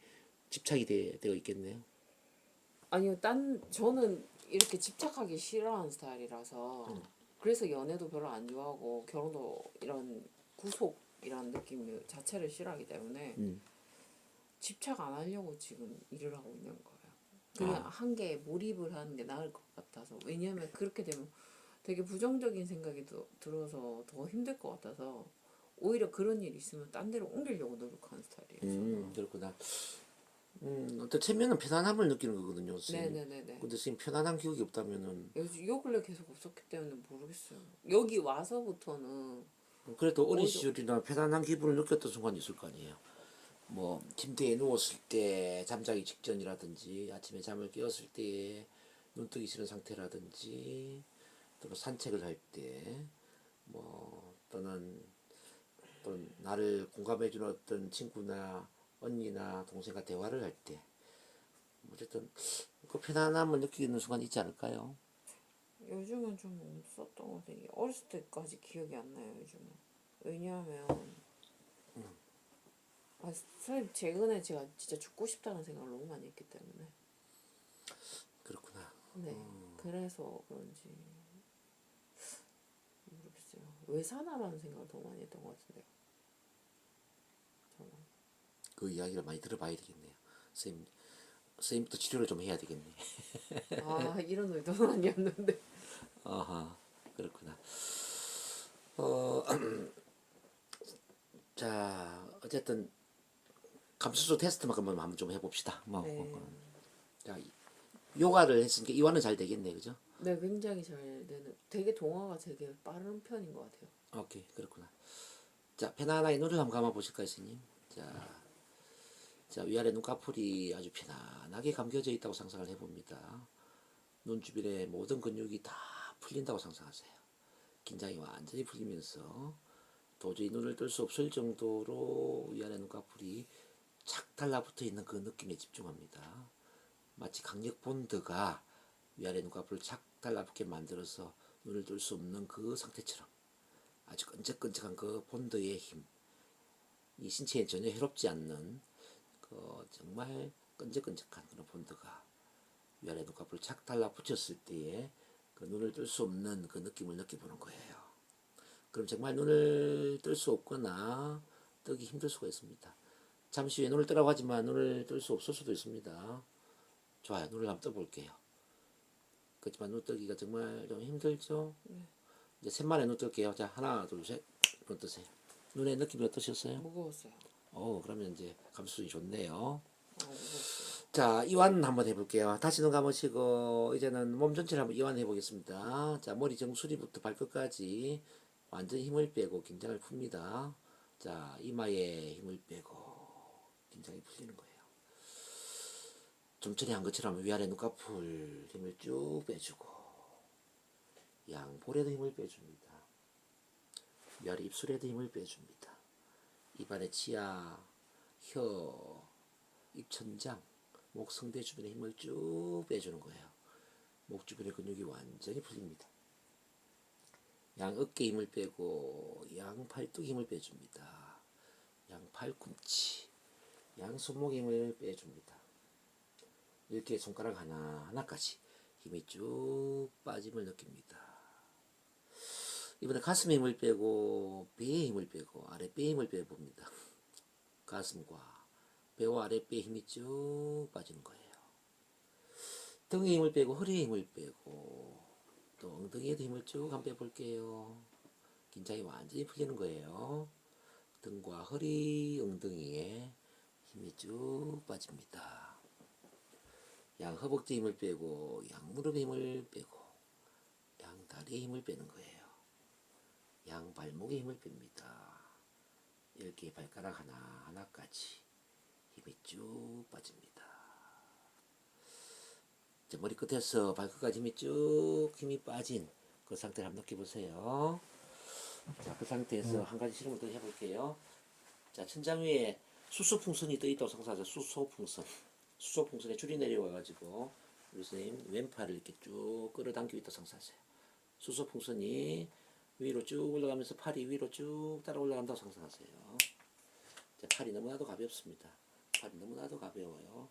집착이 되어 있겠네요. 아니요, 저는 이렇게 집착하기 싫어하는 스타일이라서 그래서 연애도 별로 안 좋아하고 결혼도 이런 구속이라는 느낌 자체를 싫어하기 때문에 집착 안 하려고 지금 일을 하고 있는 거예요. 그냥 한 개에 몰입을 하는 게 나을 것 같아서. 왜냐하면 그렇게 되면 되게 부정적인 생각이 들어서 더 힘들 것 같아서 오히려 그런 일 있으면 딴 데로 옮기려고 노력하는 스타일이에요. 저는. 그렇구나. 어떤 체면은 편안함을 느끼는 거거든요, 선생님. 네네네네. 근데 지금 편안한 기억이 없다면은 요 근래 계속 없었기 때문에 모르겠어요. 여기 와서부터는 그래도 어린 오히려 시절이나 편안한 기분을 느꼈던 순간이 있을 거 아니에요. 뭐 침대에 누웠을 때 잠자기 직전이라든지 아침에 잠을 깨었을 때 눈뜨기 싫은 상태라든지 또 산책을 할 때 뭐 또는 또 나를 공감해 주는 어떤 친구나 언니나 동생과 대화를 할 때 어쨌든 그 편안함을 느끼는 순간이 있지 않을까요? 요즘은 좀 없었던 것 같아요. 어렸을 때까지 기억이 안 나요, 요즘은. 왜냐하면 사실 최근에 제가 진짜 죽고 싶다는 생각을 너무 많이 했기 때문에. 그렇구나. 네. 그래서 그런지 모르겠어요. 왜 사나라는 생각을 더 많이 했던 것 같은데요. 저는. 그 이야기를 많이 들어봐야 되겠네요. 선생님도 치료를 좀 해야 되겠네. 아, 이런 의도는 아니었는데. 아하, 그렇구나. 어, 자, 어쨌든 감수소 테스트만큼 한번 좀 해봅시다. 네. 자, 요가를 했으니까 이완은 잘 되겠네, 그죠? 네, 굉장히 잘 되는. 되게 동화가 되게 빠른 편인 것 같아요. 오케이, 그렇구나. 자, 편안하게 눈을 한번 감아 보실까요, 선생님? 자, 자, 위아래 눈꺼풀이 아주 편안하게 감겨져 있다고 상상을 해봅니다. 눈 주변의 모든 근육이 다 풀린다고 상상하세요. 긴장이 완전히 풀리면서 도저히 눈을 뜰 수 없을 정도로 위아래 눈꺼풀이 착 달라붙어 있는 그 느낌에 집중합니다. 마치 강력 본드가 위아래 눈꺼풀을 착 달라붙게 만들어서 눈을 뜰 수 없는 그 상태처럼 아주 끈적끈적한 그 본드의 힘, 이 신체에 전혀 해롭지 않는 그 정말 끈적끈적한 그런 본드가 위아래 눈꺼풀을 착 달라붙였을 때에 그 눈을 뜰 수 없는 그 느낌을 느껴보는 거예요. 그럼 정말 눈을 뜰 수 없거나 뜨기 힘들 수가 있습니다. 잠시 후에 눈을 뜨라고 하지만 눈을 뜰 수 없을 수도 있습니다. 좋아요. 눈을 한번 떠볼게요. 그렇지만 눈 뜨기가 정말 좀 힘들죠? 이제 셋만에 눈 뜰게요. 자, 하나, 둘, 셋. 눈 뜨세요. 눈의 느낌이 어떠셨어요? 무거웠어요. 그러면 이제 감수성이 좋네요. 무거웠어요. 자, 이완 한번 해볼게요. 다시 눈 감으시고 이제는 몸 전체를 한번 이완해 보겠습니다. 자, 머리 정수리부터 발끝까지 완전 힘을 빼고 긴장을 풉니다. 자, 이마에 힘을 빼고 긴장이 풀리는 거예요. 좀 전에 한 것처럼 위아래 눈꺼풀 힘을 쭉 빼주고 양볼에도 힘을 빼줍니다. 위아래 입술에도 힘을 빼줍니다. 입안의 치아, 혀, 입천장, 목 성대 주변에 힘을 쭉 빼주는 거예요. 목 주변의 근육이 완전히 풀립니다. 양 어깨 힘을 빼고 양 팔뚝 힘을 빼줍니다. 양 팔꿈치, 양 손목 힘을 빼줍니다. 이렇게 손가락 하나하나까지 힘이 쭉 빠짐을 느낍니다. 이번에 가슴에 힘을 빼고 배에 힘을 빼고 아랫배에 힘을 빼봅니다. 가슴과 배와 아랫배에 힘이 쭉 빠지는 거예요. 등에 힘을 빼고 허리에 힘을 빼고 또 엉덩이에도 힘을 쭉 한번 빼볼게요. 긴장이 완전히 풀리는 거예요. 등과 허리, 엉덩이에 힘이 쭉 빠집니다. 양 허벅지 힘을 빼고 양 무릎에 힘을 빼고 양 다리에 힘을 빼는 거예요. 양 발목에 힘을 뺍니다. 이렇게 발가락 하나하나까지 힘이 쭉 빠집니다. 자, 머리끝에서 발끝까지 힘이 빠진 그 상태를 한번 느껴보세요. 자, 그 상태에서 한 가지 실험을 더 해볼게요. 자, 천장 위에 수소풍선이 떠 있다고 상상하죠. 수소풍선. 수소풍선에 줄이 내려와가지고 우리 선생님 왼팔을 이렇게 쭉 끌어당기고 있다고 상상하세요. 수소풍선이 위로 쭉 올라가면서 팔이 위로 쭉 따라 올라간다고 상상하세요. 자, 팔이 너무나도 가볍습니다. 팔이 너무나도 가벼워요.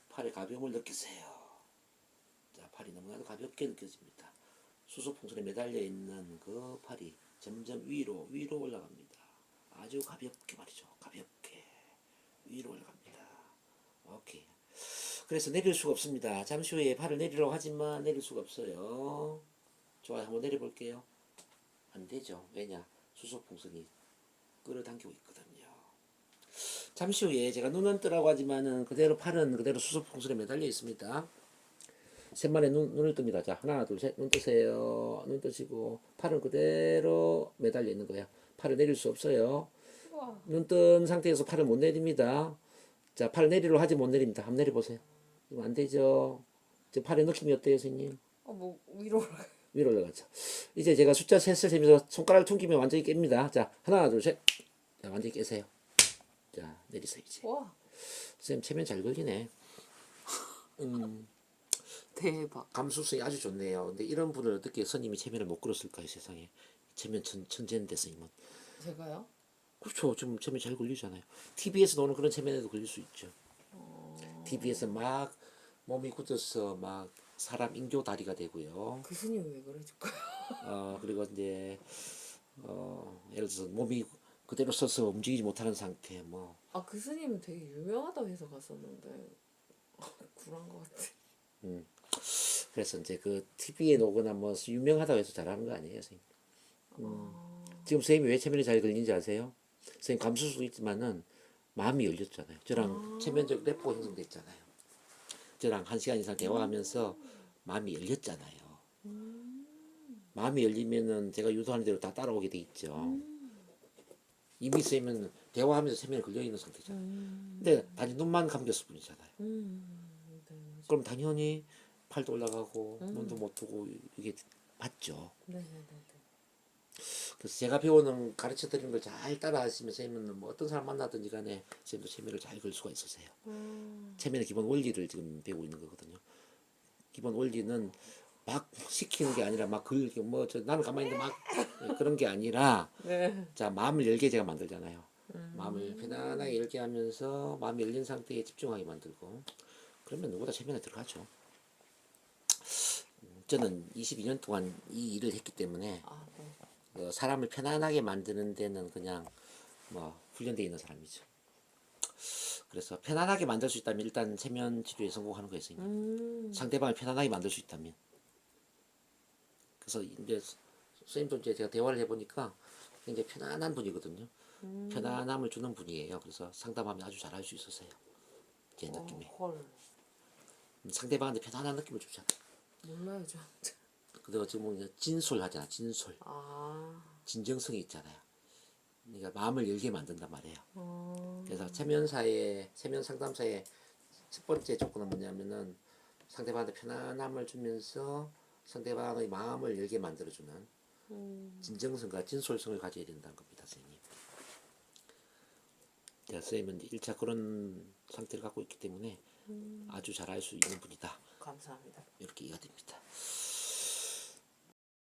팔의 가벼움을 느끼세요. 자, 팔이 너무나도 가볍게 느껴집니다. 수소풍선에 매달려 있는 그 팔이 점점 위로 올라갑니다. 아주 가볍게 말이죠. 가볍게 위로 올라갑니다. 오케이. 그래서 내릴 수가 없습니다. 잠시 후에 팔을 내리려고 하지만 내릴 수가 없어요. 좋아요. 한번 내려볼게요. 안 되죠. 왜냐? 수소풍선이 끌어당기고 있거든요. 잠시 후에 제가 눈은 뜨라고 하지만은 그대로 팔은 그대로 수소풍선에 매달려 있습니다. 셋만에 눈을 뜹니다. 자, 하나, 둘, 셋. 눈 뜨세요. 눈 뜨시고 팔은 그대로 매달려 있는 거예요. 팔을 내릴 수 없어요. 눈 뜬 상태에서 팔을 못 내립니다. 자, 팔 내리려 하지 못 내립니다. 한번 내려보세요. 이거 안 되죠. 지금 팔의 느낌이 어때요, 선생님? 뭐 위로 올라가요. 위로 올라가죠. 이제 제가 숫자 셋을 세면서 손가락을 퉁기면 완전히 깹니다. 자, 하나, 둘, 셋. 자, 완전히 깨세요. 자, 내리세요, 이제. 와, 선생님, 체면 잘 걸리네. 대박. 감수성이 아주 좋네요. 근데 이런 분을 어떻게 선임이 체면을 못 걸었을까요, 세상에. 체면 천재인데, 선생님은. 제가요? 그렇죠. 좀 체면 잘 걸리잖아요. TV에서 나오는 그런 체면에도 걸릴 수 있죠. TV에서 막 몸이 굳어서 막 사람 인교 다리가 되고요. 그 스님 왜 그러실까요? 그리고 이제 예를 들어서 몸이 그대로 서서 움직이지 못하는 상태 뭐. 아, 그 스님은 되게 유명하다고 해서 갔었는데 굴한 것 같아. 그래서 이제 그 TV에 나오거나 뭐 유명하다고 해서 잘하는 거 아니에요, 선생님. 지금 선생님이 왜 체면이 잘 걸리는지 아세요? 선생님 감수성도 있지만은 마음이 열렸잖아요. 저랑 체면적 래퍼가 형성됐잖아요. 저랑 1시간 이상 대화하면서 마음이 열렸잖아요. 마음이 열리면은 제가 유도하는 대로 다 따라오게 돼 있죠. 이미 쌤은 대화하면서 세면에 걸려 있는 상태잖아요. 근데 단지 눈만 감겼을 뿐이잖아요. 네, 그럼 당연히 팔도 올라가고 눈도 못 뜨고 이게 맞죠. 네, 네, 네, 네. 그래서 제가 배우는 가르쳐 드리는 걸 잘 따라 하시면 쌤은 뭐 어떤 사람 만나든지 간에 쌤도 체면을 잘 걸 수가 있으세요. 체면의 기본 원리를 지금 배우고 있는 거거든요. 기본 원리는 막 시키는 게 아니라 막 그 뭐 저 나는 가만히 있는데 막 그런 게 아니라 네. 자 마음을 열게 제가 만들잖아요. 마음을 편안하게 열게 하면서 마음이 열린 상태에 집중하게 만들고 그러면 누구보다 체면에 들어가죠. 저는 22년 동안 이 일을 했기 때문에 아, 네. 사람을 편안하게 만드는 데는 그냥 뭐 훈련되어 있는 사람이죠. 그래서 편안하게 만들 수 있다면 일단 체면 치료에 성공하는 거였어요. 상대방을 편안하게 만들 수 있다면. 그래서 이제 선생님도 이제 제가 대화를 해보니까 굉장히 편안한 분이거든요. 편안함을 주는 분이에요. 그래서 상담하면 아주 잘할 수 있었어요. 제 느낌에. 헐. 상대방한테 편안한 느낌을 주잖아. 몰라요, 저. 그리고 지금 뭐 진솔 하잖아. 진솔. 아. 진정성이 있잖아요. 그러니까 마음을 열게 만든단 말이에요. 어. 그래서 체면 상담사의 첫 번째 조건은 뭐냐면은 상대방한테 편안함을 주면서 상대방의 마음을 열게 만들어주는 진정성과 진솔성을 가져야 된다는 겁니다, 선생님. 선생님은 1차 그런 상태를 갖고 있기 때문에 아주 잘할 수 있는 분이다. 감사합니다. 이렇게 이해가 됩니다.